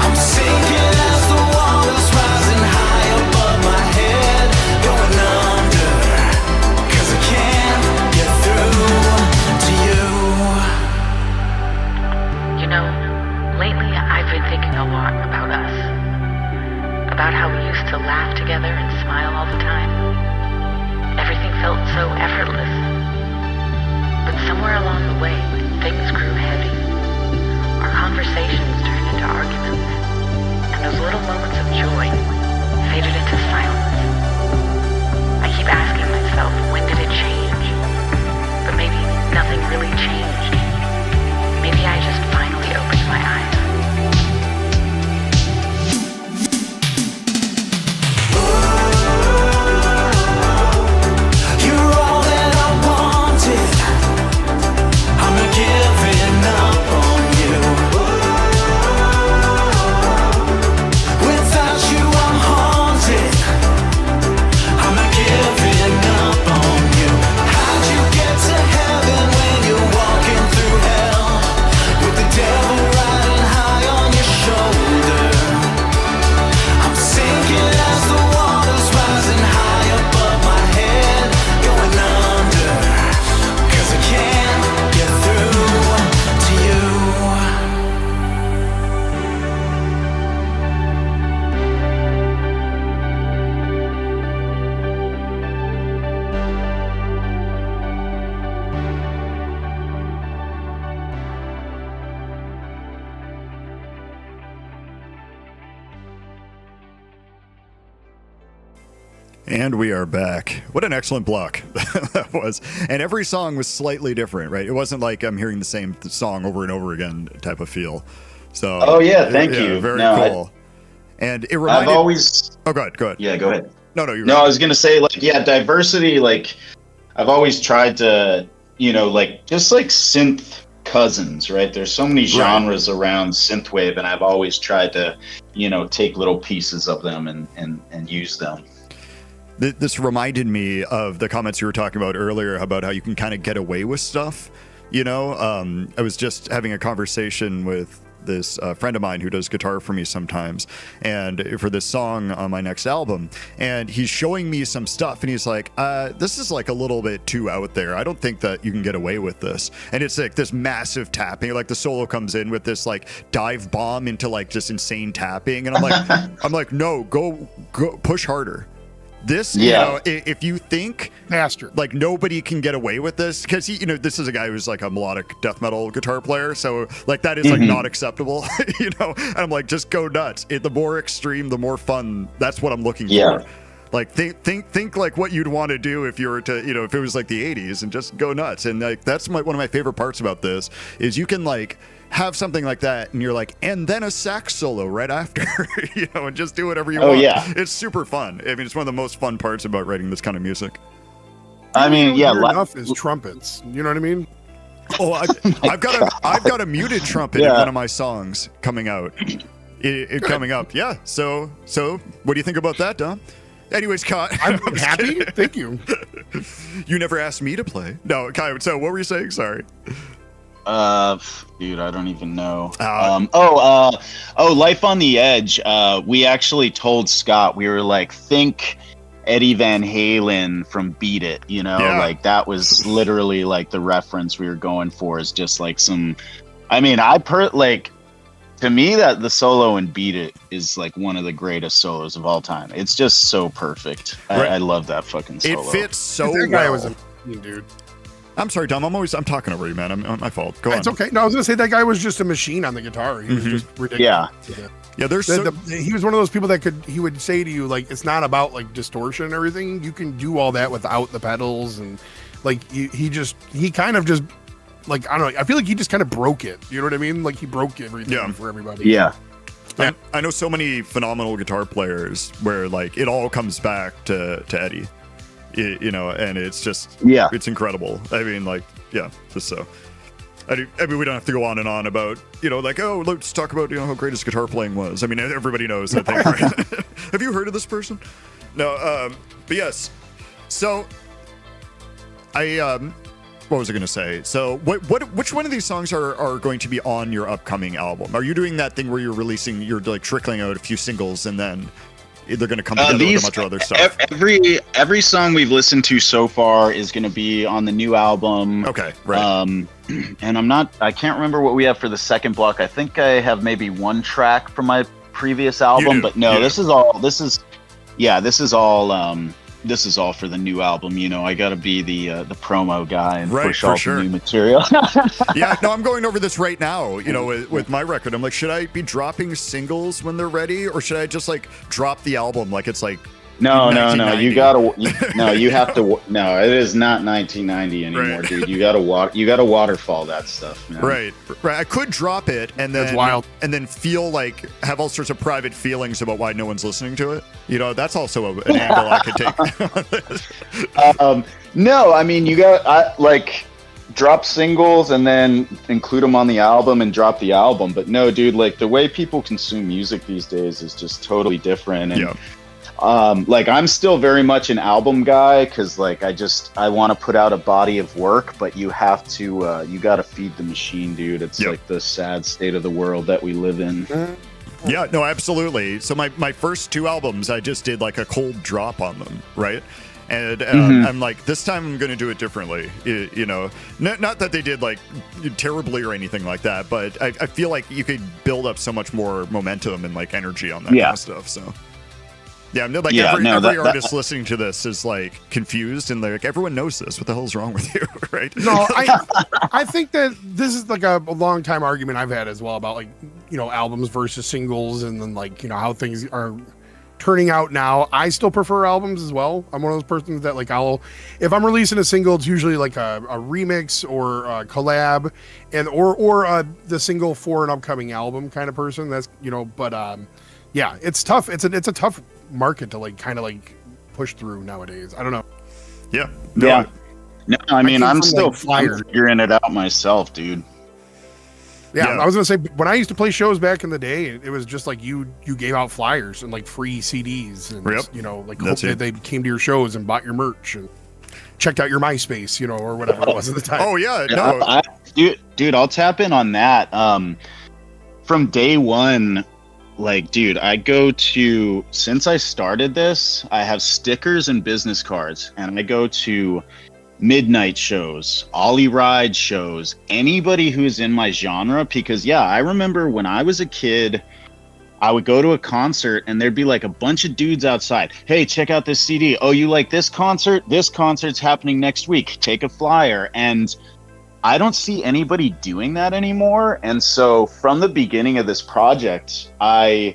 I'm sinking as the water's rising high above my head, going under, 'cause I can't get through to you. You know, lately I've been thinking a lot about us. About how we used to laugh together and smile all the time. Everything felt so effortless. But somewhere along the way, things grew heavy. Our conversations turned into arguments, and those little moments of joy faded into silence. I keep asking myself, when did it change? But maybe nothing really changed. Maybe I just finally opened my eyes. You're all that I wanted, I'm not giving up on you. Without you I'm haunted, I'm not giving up on you. How'd you get to heaven when you're walking through hell, with the devil riding high on your shoulder? I'm sinking as the water's rising high above my head, going under, 'cause I can't get through to you. And we are back. What an excellent block that was. And every song was slightly different, right? It wasn't like I'm hearing the same song over and over again type of feel. So Oh yeah, thank you. Very No, cool. And it reminded I've always. Oh, go ahead. Yeah, go ahead. No, you're No, right. I was gonna say, like, yeah, diversity. Like, I've always tried to, like, just like synth cousins, right? There's so many genres around synthwave, and I've always tried to, take little pieces of them and use them. This reminded me of the comments you were talking about earlier about how you can kind of get away with stuff. I was just having a conversation with this friend of mine who does guitar for me sometimes, and for this song on my next album, and he's showing me some stuff, and he's like, this is like a little bit too out there. I don't think that you can get away with this. And it's like this massive tapping, like the solo comes in with this like dive bomb into like just insane tapping, and I'm like, no, go push harder. This, if you think Faster. like nobody can get away with this, because this is a guy who's like a melodic death metal guitar player, so like that is like not acceptable, and I'm like, just go nuts. The more extreme, the more fun. That's what I'm looking for. Like think like what you'd want to do if you were to, if it was like the 80s, and just go nuts. And like that's one of my favorite parts about this is you can like have something like that, and you're like, and then a sax solo right after, and just do whatever you want. Yeah. It's super fun. I mean, it's one of the most fun parts about writing this kind of music. I mean, yeah, enough is trumpets. You know what I mean? Oh, I've got a muted trumpet in one of my songs coming out. Coming up. Yeah. So what do you think about that, Dom? Anyways, Kai, I'm happy. Thank you. You never asked me to play. No, Kai. So what were you saying? Sorry. Dude, I don't even know. Life on the Edge. We actually told Scott, we were like, think Eddie Van Halen from Beat It, like that was literally like the reference we were going for, is just like some I mean, to me, that the solo in Beat It is like one of the greatest solos of all time. It's just so perfect. Right. I love that fucking solo. It fits so That well. guy was amazing, dude. I'm sorry, Dom. I'm talking over you, man. I'm my fault. Go on. It's okay. No, I was gonna say that guy was just a machine on the guitar. He was just ridiculous. Yeah, there's He was one of those people that he would say to you, like, it's not about like distortion and everything. You can do all that without the pedals, and like he kind of just, like, I don't know. I feel like he just kind of broke it. You know what I mean? Like he broke everything for everybody. Yeah. I know so many phenomenal guitar players where like it all comes back to Eddie. You know, and it's just it's incredible. I mean, like, just so. I mean, we don't have to go on and on about, you know, like, oh, let's talk about, you know, how great his guitar playing was. I mean, everybody knows that thing, right? Have you heard of this person? No, but yes. So, what was I going to say? So, which one of these songs are going to be on your upcoming album? Are you doing that thing where you're like trickling out a few singles and then they're going to come together with a bunch of other stuff? Every song we've listened to so far is going to be on the new album. Okay, right. And I can't remember what we have for the second block. I think I have maybe one track from my previous album, but no, this is all for the new album. You know, I got to be the promo guy and push all the new material. Yeah, no, I'm going over this right now. You know, with my record, I'm like, should I be dropping singles when they're ready, or should I just like drop the album like it's like? No. You have to. No, it is not 1990 anymore, dude. You gotta waterfall that stuff, man. Right. I could drop it and then that's wild, and then feel like have all sorts of private feelings about why no one's listening to it. You know, that's also an angle I could take. No, I mean, drop singles and then include them on the album and drop the album. But no, dude, like the way people consume music these days is just totally different. And like I'm still very much an album guy because like I want to put out a body of work, but you have to you got to feed the machine, dude. It's like the sad state of the world that we live in. Yeah, no, absolutely. So my first two albums, I just did like a cold drop on them, right? And I'm like, this time I'm going to do it differently. You know, not that they did like terribly or anything like that, but I feel like you could build up so much more momentum and like energy on that kind of stuff. So. Yeah, like every artist listening to this is like confused and like everyone knows this. What the hell's wrong with you, right? No, I think that this is like a long time argument I've had as well about like, you know, albums versus singles and then like, you know, how things are turning out now. I still prefer albums as well. I'm one of those persons that like if I'm releasing a single, it's usually like a remix or a collab and or the single for an upcoming album kind of person. That's, you know, but yeah, it's tough. It's a tough market to like kind of like push through nowadays. I don't know. Yeah. No, I mean, I'm still figuring it out myself, dude. Yeah, I was gonna say when I used to play shows back in the day, it was just like you gave out flyers and like free CDs and you know, like hope that they came to your shows and bought your merch and checked out your MySpace, you know, or whatever it was at the time. Oh yeah, no, dude, I'll tap in on that. From day one. Like, dude, since I started this, I have stickers and business cards, and I go to midnight shows, Ollie Ride shows, anybody who's in my genre, because, I remember when I was a kid, I would go to a concert, and there'd be, like, a bunch of dudes outside. Hey, check out this CD. Oh, you like this concert? This concert's happening next week. Take a flyer. And I don't see anybody doing that anymore. And so from the beginning of this project, I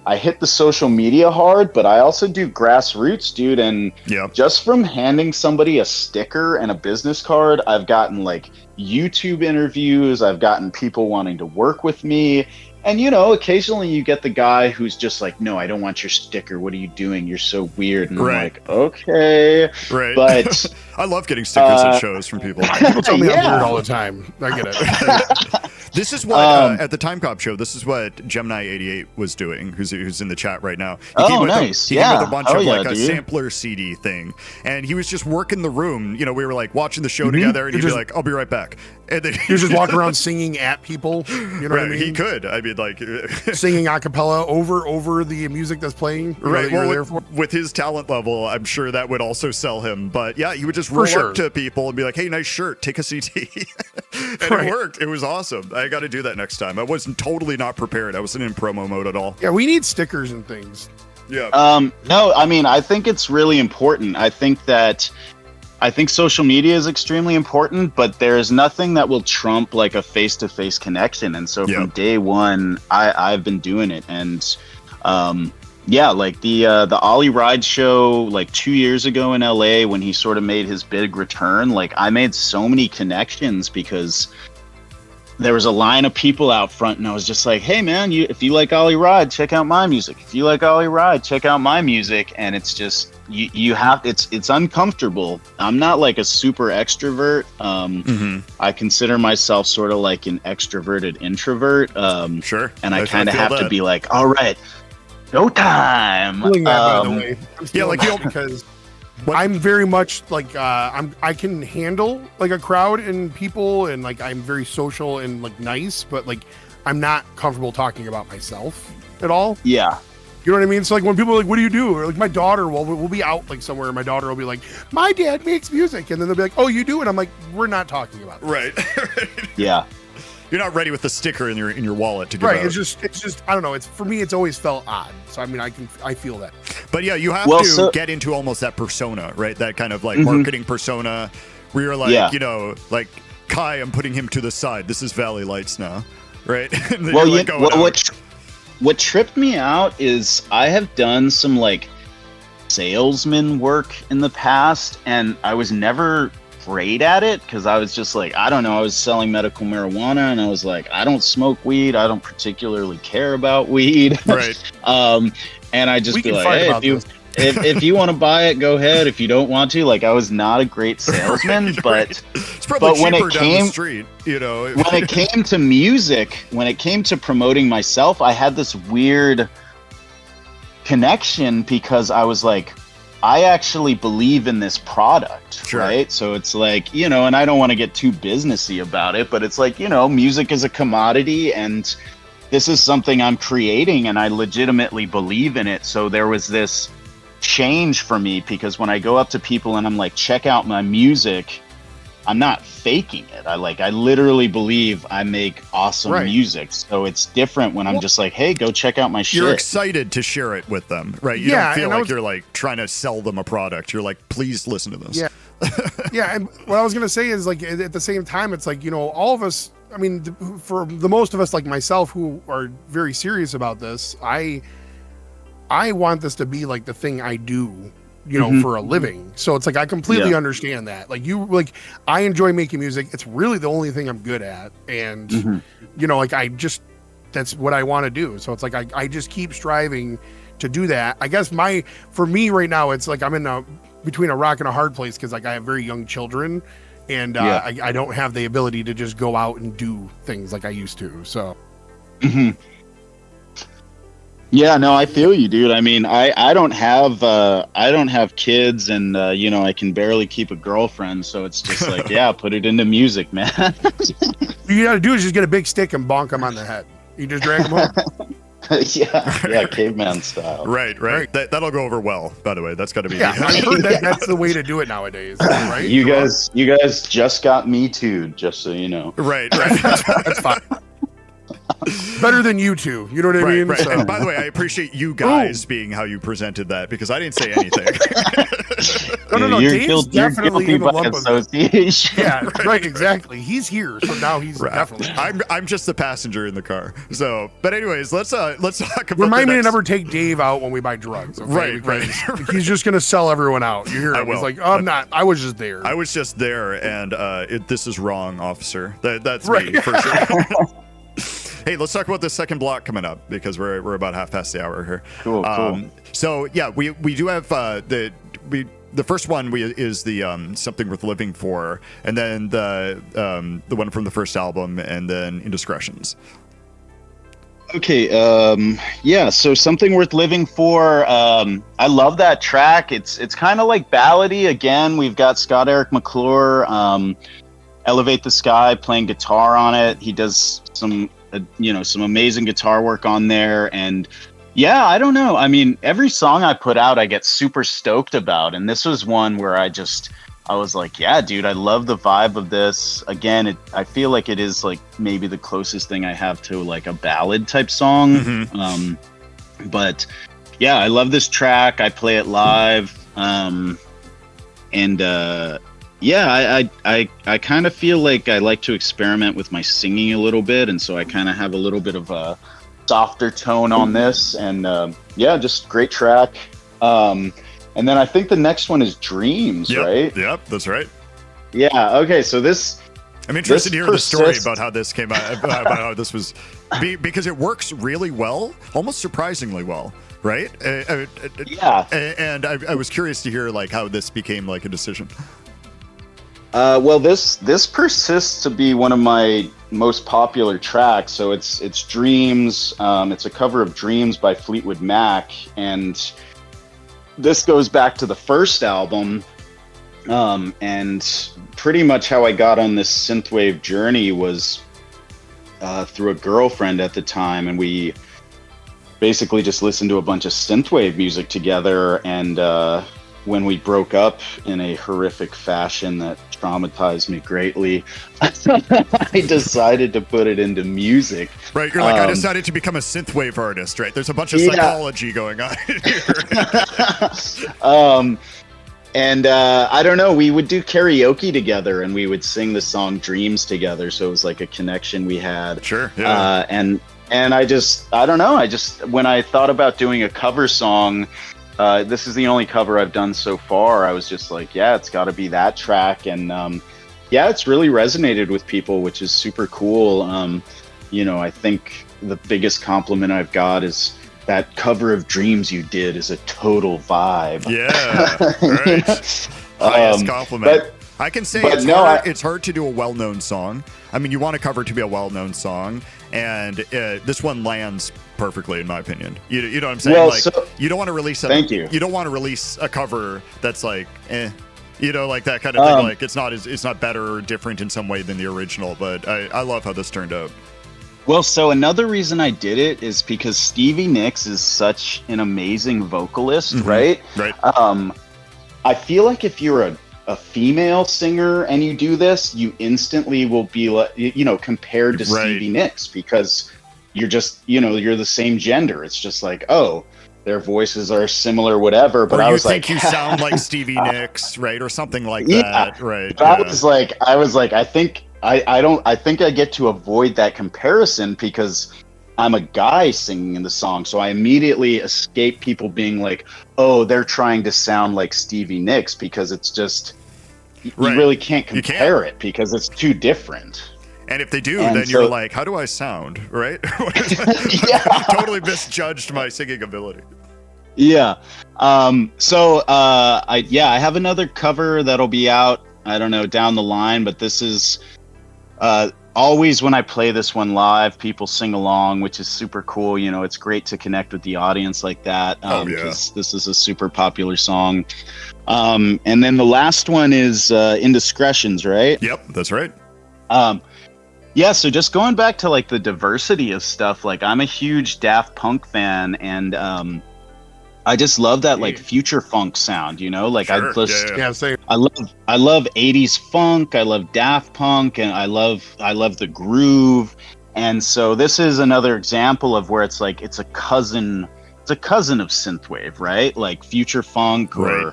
hit the social media hard, but I also do grassroots, dude. And just from handing somebody a sticker and a business card, I've gotten like YouTube interviews. I've gotten people wanting to work with me. And, you know, occasionally you get the guy who's just like, no, I don't want your sticker. What are you doing? You're so weird. And I'm like, okay. Right. But I love getting stickers at shows from people. People tell me I'm weird all the time. I get it. This is what, at the Time Cop show, this is what Gemini88 was doing, who's in the chat right now. He came with a bunch of like a sampler CD thing. And he was just working the room. You know, we were like watching the show together and he'd be like, I'll be right back. And then he was just walking around singing at people. You know what I mean? He could. I mean, like singing a cappella over the music that's playing. Right. Well, with his talent level, I'm sure that would also sell him. But yeah, he would just roll up to people and be like, hey, nice shirt. Take a CD. And it worked. It was awesome. I got to do that next time. I wasn't totally not prepared. I wasn't in promo mode at all. Yeah, we need stickers and things. Yeah. No, I mean, I think it's really important. I think social media is extremely important, but there's nothing that will trump like a face-to-face connection. And so from day one, I've been doing it. And like the Ollie Ride show like 2 years ago in LA when he sort of made his big return, like I made so many connections because there was a line of people out front and I was just like, hey man, if you like Ollie Ride, check out my music. If you like Ollie Ride, check out my music. And it's just, you have, it's uncomfortable. I'm not like a super extrovert. I consider myself sort of like an extroverted introvert. Sure. And I kind of have to be like, all right, go time. I'm feeling that, by the way. I'm feeling that because What? I'm very much like I can handle like a crowd and people, and like I'm very social and like nice, but like I'm not comfortable talking about myself at all. Yeah. You know what I mean? So like when people are like, what do you do? Or like my daughter we'll be out like somewhere and my daughter will be like, my dad makes music, and then they'll be like, oh, you do? And I'm like, we're not talking about that. Right. Yeah. You're not ready with the sticker in your wallet to give Right. out. It's just I don't know. It's for me. It's always felt odd. So I mean, I feel that. But yeah, you have to get into almost that persona, right? That kind of like marketing persona where you're like, you know, like Kai, I'm putting him to the side. This is Valley Lights now, right? What tripped me out is I have done some like salesman work in the past, and I was never great at it because I was just like, I don't know, I was selling medical marijuana and I was like, I don't smoke weed, I don't particularly care about weed. Right. And I just be like, hey, if you want to buy it, go ahead. If you don't want to, like, I was not a great salesman, but it's probably when cheaper it down came, the street, you know. When it came to music, when it came to promoting myself, I had this weird connection because I was like, I actually believe in this product, right? So it's like, you know, and I don't want to get too businessy about it, but it's like, you know, music is a commodity and this is something I'm creating and I legitimately believe in it. So there was this change for me because when I go up to people and I'm like, check out my music, I'm not faking it. I literally believe I make awesome music. So it's different when I'm just like, hey, go check out my shit. You're excited to share it with them, right? You don't feel like you're like trying to sell them a product. You're like, please listen to this. Yeah. Yeah. And what I was going to say is like, at the same time, it's like, you know, all of us, I mean, for the most of us, like myself, who are very serious about this, I want this to be like the thing I do, you know, for a living. So it's like, I completely understand that. Like I enjoy making music. It's really the only thing I'm good at. And, you know, like that's what I want to do. So it's like, I just keep striving to do that. I guess for me right now, it's like, I'm between a rock and a hard place. Cause like I have very young children and I don't have the ability to just go out and do things like I used to. So. Yeah, no, I feel you, dude. I mean, I don't have kids, and you know, I can barely keep a girlfriend, so it's just like, yeah, put it into music, man. What you got to do is just get a big stick and bonk them on the head. You just drag them home. yeah, caveman style. Right. That'll go over well. By the way, that's got to be. Yeah, I've heard that's the way to do it nowadays, right? You guys just got me too, just so you know. Right. That's fine. Better than you two, you know what I mean? Right. So. And by the way, I appreciate you guys being how you presented that because I didn't say anything. No. Dave's definitely in the lump association. Yeah, right. Exactly. He's here, so now he's definitely. I'm just the passenger in the car. So, but anyways, let's talk about. Remind me to never take Dave out when we buy drugs. Okay? Right. He's just gonna sell everyone out. You hear him? He's like, oh, I'm not. I was just there. I was just there, and this is wrong, officer. That's me for sure. Hey, let's talk about the second block coming up because we're about half past the hour here. Cool. So yeah, we do have the first one is the Something Worth Living For, and then the one from the first album, and then Indiscretions. Okay, so Something Worth Living For, I love that track. It's kind of like ballady. Again, we've got Scott Eric McClure, Elevate the Sky playing guitar on it. He does some amazing guitar work on there. And yeah, I don't know. I mean, every song I put out, I get super stoked about. And this was one where I I was like, yeah, dude, I love the vibe of this. Again, I feel like it is like maybe the closest thing I have to like a ballad type song. Mm-hmm. But yeah, I love this track. I play it live. Yeah, I kind of feel like I like to experiment with my singing a little bit. And so I kind of have a little bit of a softer tone on this. And yeah, just great track. And then I think the next one is Dreams, right? Yep, that's right. Yeah. Okay. So this. I'm interested to hear the story about how this came out, about how this was, because it works really well, almost surprisingly well, right? Yeah. And I was curious to hear like how this became like a decision. Well, this persists to be one of my most popular tracks. So it's Dreams. It's a cover of Dreams by Fleetwood Mac, and this goes back to the first album, and pretty much how I got on this synthwave journey was through a girlfriend at the time, and we basically just listened to a bunch of synthwave music together. And when we broke up in a horrific fashion that traumatized me greatly, I decided to put it into music. Right, you're like, I decided to become a synthwave artist, right? There's a bunch of psychology going on here. And I don't know, we would do karaoke together, and we would sing the song Dreams together, so it was like a connection we had. Sure, yeah. And I don't know, when I thought about doing a cover song, this is the only cover I've done so far, I was just like, yeah, it's got to be that track. And yeah, it's really resonated with people, which is super cool. You know, I think the biggest compliment I've got is that cover of Dreams you did is a total vibe. Yeah, right. Highest compliment. I can say it's hard to do a well-known song. I mean, you want a cover to be a well-known song, and this one lands perfectly, in my opinion. You know what I'm saying? Well, like, you don't want to release a, thank you. You don't want to release a cover that's like, you know, like that kind of thing. Like, it's not better or different in some way than the original. But I love how this turned out. Well, so another reason I did it is because Stevie Nicks is such an amazing vocalist, right? Right. I feel like if you're a female singer and you do this, you instantly will be, you know, compared to Stevie Nicks, because you're just, you know, you're the same gender. It's just like, oh, their voices are similar, whatever. But I was like, you sound like Stevie Nicks, right, or something like that, right? But yeah. I was like, I think I get to avoid that comparison because I'm a guy singing in the song. So I immediately escape people being like, oh, they're trying to sound like Stevie Nicks, because it's just, you really can't compare it because it's too different. And if they do, then you're like, how do I sound, right? I totally misjudged my singing ability. Yeah. I have another cover that'll be out, I don't know, down the line, but this is always when I play this one live, people sing along, which is super cool. You know, it's great to connect with the audience like that. Because this is a super popular song. And then the last one is Indiscretions, right? Yep, that's right. Yeah, so just going back to like the diversity of stuff, like I'm a huge Daft Punk fan, and I just love that like future funk sound, you know, like I love 80s funk, I love Daft Punk, and I love the groove. And so this is another example of where it's like it's a cousin of synthwave, right? Like future funk, or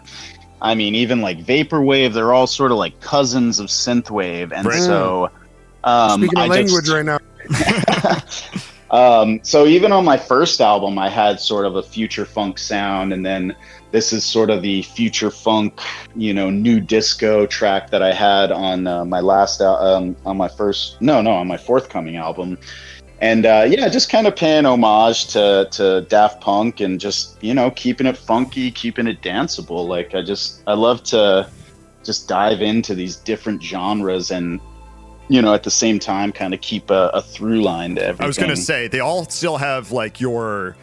I mean even like vaporwave, they're all sort of like cousins of synthwave. And so speaking of language right now. So even on my first album, I had sort of a future funk sound, and then this is sort of the future funk, you know, new disco track that I had on my last on my forthcoming album. And just kind of paying homage to Daft Punk, and just, you know, keeping it funky, keeping it danceable. Like I love to just dive into these different genres, and you know, at the same time, kind of keep a through line to everything. I was going to say, they all still have like your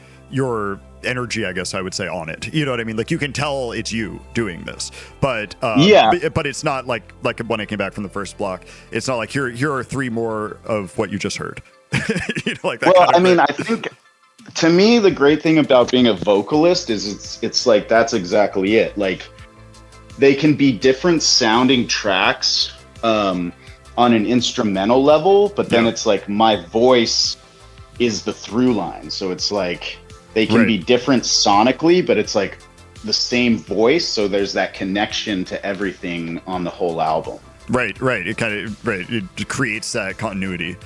energy, I guess I would say, on it. You know what I mean? Like you can tell it's you doing this, but but it's not like when I came back from the first block, it's not like here are three more of what you just heard. You know, like that. Well, I mean, I think to me the great thing about being a vocalist is it's like that's exactly it. Like they can be different sounding tracks on an instrumental level, but then it's like my voice is the through line. So it's like they can be different sonically, but it's like the same voice. So there's that connection to everything on the whole album. Right. It kind of it creates that continuity.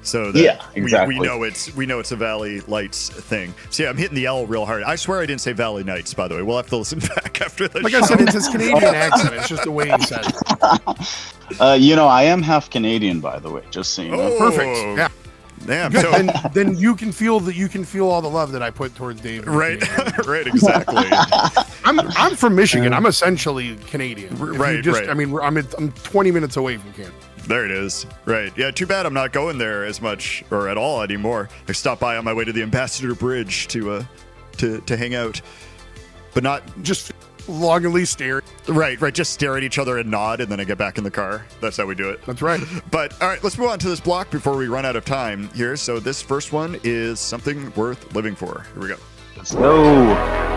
So that exactly. we know it's a Valley Lights thing. So yeah, I'm hitting the L real hard. I swear I didn't say Valley Nights, by the way. We'll have to listen back after the show. I said, it's his Canadian accent. It's just the way he said it. I am half Canadian, by the way, just so you know. Perfect. Yeah. Damn. Good. So, then you can feel all the love that I put towards Dave. Right. Right. Exactly. I'm from Michigan. I'm essentially Canadian. Right. I mean, I'm 20 minutes away from Canada. There it is. Right. Yeah, too bad I'm not going there as much or at all anymore. I stopped by on my way to the Ambassador Bridge to hang out. But not just longingly stare. Right. Just stare at each other and nod, and then I get back in the car. That's how we do it. That's right. But all right, let's move on to this block before we run out of time here. So this first one is Something Worth Living For. Here we go. Let's go.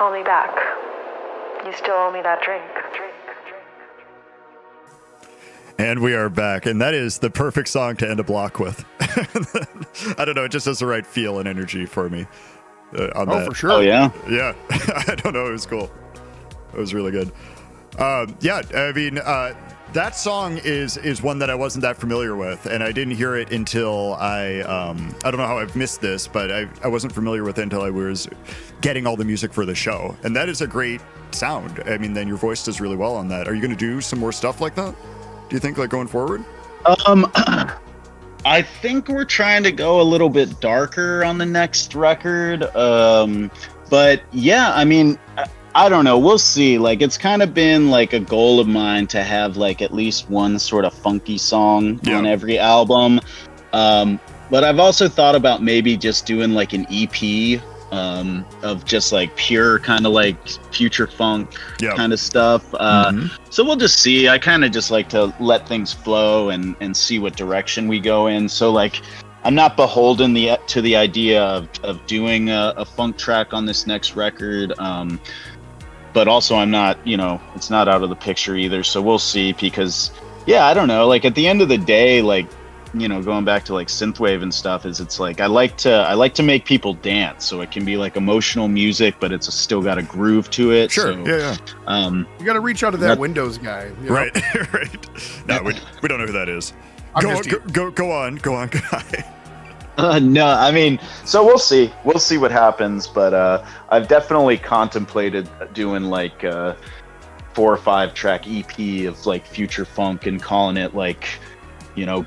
call me back. You still owe me that drink. And we are back, and that is the perfect song to end a block with. I don't know, it just has the right feel and energy for me. On that. For sure. Oh yeah. Yeah, I don't know, it was cool. It was really good. Yeah, I mean, that song is one that I wasn't that familiar with, and I didn't hear it until I don't know how I've missed this, but I wasn't familiar with it until I was getting all the music for the show. And that is a great sound. I mean, then your voice does really well on that. Are you going to do some more stuff like that? Do you think, like, going forward? I think we're trying to go a little bit darker on the next record. But yeah, I mean, I don't know. We'll see. Like, it's kind of been like a goal of mine to have like at least one sort of funky song on every album. But I've also thought about maybe just doing like an EP of just like pure kind of like future funk kind of stuff. So we'll just see. I kind of just like to let things flow and see what direction we go in. So like, I'm not beholden to the idea of doing a funk track on this next record. But also I'm not, it's not out of the picture either. So we'll see, because I don't know, like at the end of the day, like, going back to like synthwave and stuff, it's like I like to make people dance, so it can be like emotional music, but it's still got a groove to it. Sure. So, You got to reach out to that Windows guy. Right. Right. No, we don't know who that is. Go on, guy. No, I mean, so we'll see what happens, but I've definitely contemplated doing like a 4 or 5 track EP of like future funk and calling it like,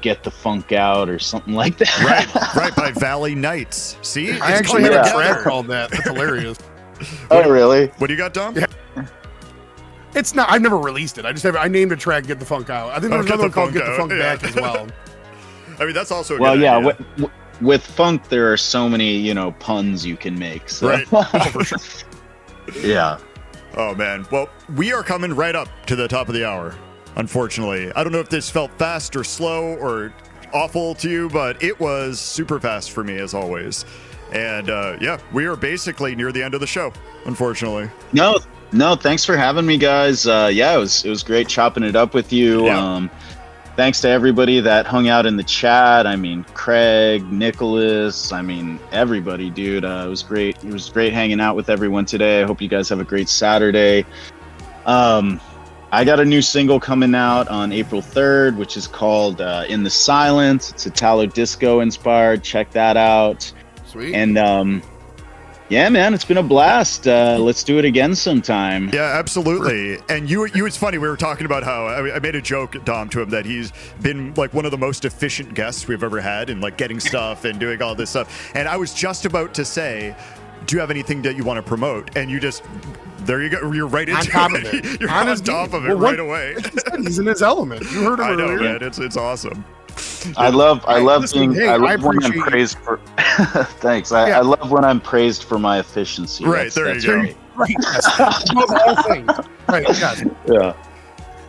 Get the Funk Out or something like that. Right, by Valley Nights. See? I actually had a track called that. That's hilarious. Oh, really? What do you got, Dom? Yeah. It's not, I've never released it. I named a track Get the Funk Out. I think there's another one called Get the Funk Back as well. I mean, that's also a good idea. With funk, there are so many, puns you can make. So. Right. For sure. Yeah. Oh, man. Well, we are coming right up to the top of the hour, unfortunately. I don't know if this felt fast or slow or awful to you, but it was super fast for me, as always. And, we are basically near the end of the show, unfortunately. No, thanks for having me, guys. It was great chopping it up with you. Yeah. Thanks to everybody that hung out in the chat. I mean, Craig, Nicholas, everybody, dude. It was great. It was great hanging out with everyone today. I hope you guys have a great Saturday. I got a new single coming out on April 3rd, which is called In the Silence. It's Italo disco inspired. Check that out. Sweet. And yeah, man, it's been a blast. Let's do it again sometime. Yeah, absolutely. And you, it's funny. We were talking about how I made a joke, Dom, to him that he's been like one of the most efficient guests we've ever had in like getting stuff and doing all this stuff. And I was just about to say, do you have anything that you want to promote? And you just, there you go. You're right into it. You're on top of it right away. He's in his element. You heard him I know, earlier. man. It's awesome. I love when I'm praised for thanks. I love when I'm praised for my efficiency. Right, there you go. Right. Yes. The whole thing. Right, yes. Yeah.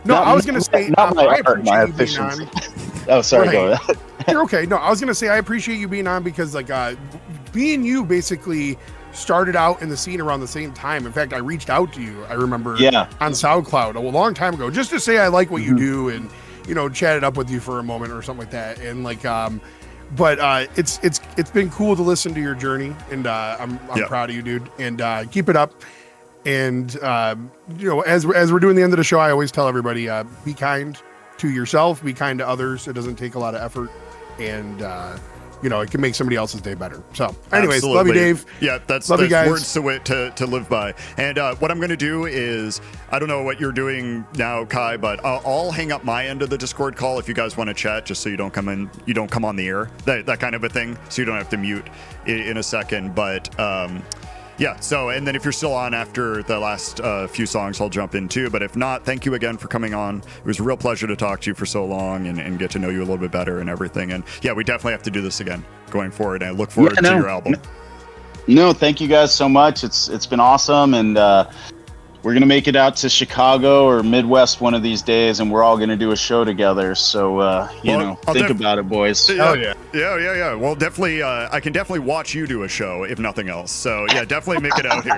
No, I was gonna say I appreciate you being on. Oh, sorry, go ahead. You're okay. No, I was gonna say I appreciate you being on because like me and you basically started out in the scene around the same time. In fact, I reached out to you, I remember on SoundCloud a long time ago, just to say I like what you do and chatted up with you for a moment or something like that. And like, but it's been cool to listen to your journey, and I'm proud of you, dude. And keep it up. And as we're doing the end of the show, I always tell everybody, be kind to yourself, be kind to others. It doesn't take a lot of effort, and it can make somebody else's day better. So anyways, Absolutely. Love you, Dave. Yeah, that's you guys. words to live by. And what I'm going to do is, I don't know what you're doing now, Kai, but I'll hang up my end of the Discord call if you guys want to chat, just so you don't come on the air, that kind of a thing, so you don't have to mute in a second. But so, and then if you're still on after the last few songs, I'll jump in too. But if not, thank you again for coming on. It was a real pleasure to talk to you for so long and get to know you a little bit better and everything. And yeah, we definitely have to do this again going forward. And I look forward to your album. No, thank you guys so much. It's been awesome. And we're gonna make it out to Chicago or Midwest one of these days, and we're all gonna do a show together. So think about it, boys. Oh yeah. Yeah. Well, definitely, I can definitely watch you do a show if nothing else. So yeah, definitely make it out here.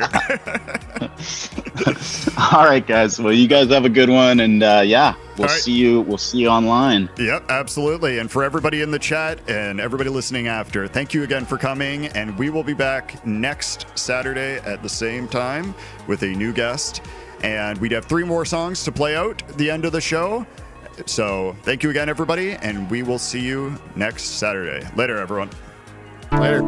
All right, guys. Well, you guys have a good one, and we'll right. see you. We'll see you online. Yep, absolutely. And for everybody in the chat and everybody listening after, thank you again for coming. And we will be back next Saturday at the same time with a new guest. And we'd have 3 more songs to play out at the end of the show. So thank you again, everybody. And we will see you next Saturday. Later, everyone. Later.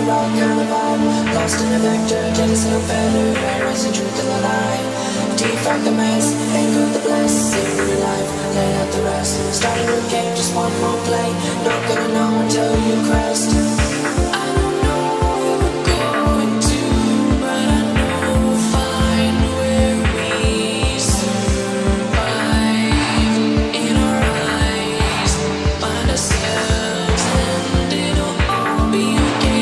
rock kind of vibe. Lost in a vector, get yourself better. Where is the truth and the lie? Defrag the mess, anchor the bless. Save your life, lay out the rest. Start a new game, just one more play. Not gonna know until you crest. I don't know where we're going to, but I know we'll find where we survive. In our eyes, find ourselves, and it'll all be okay.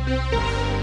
Thank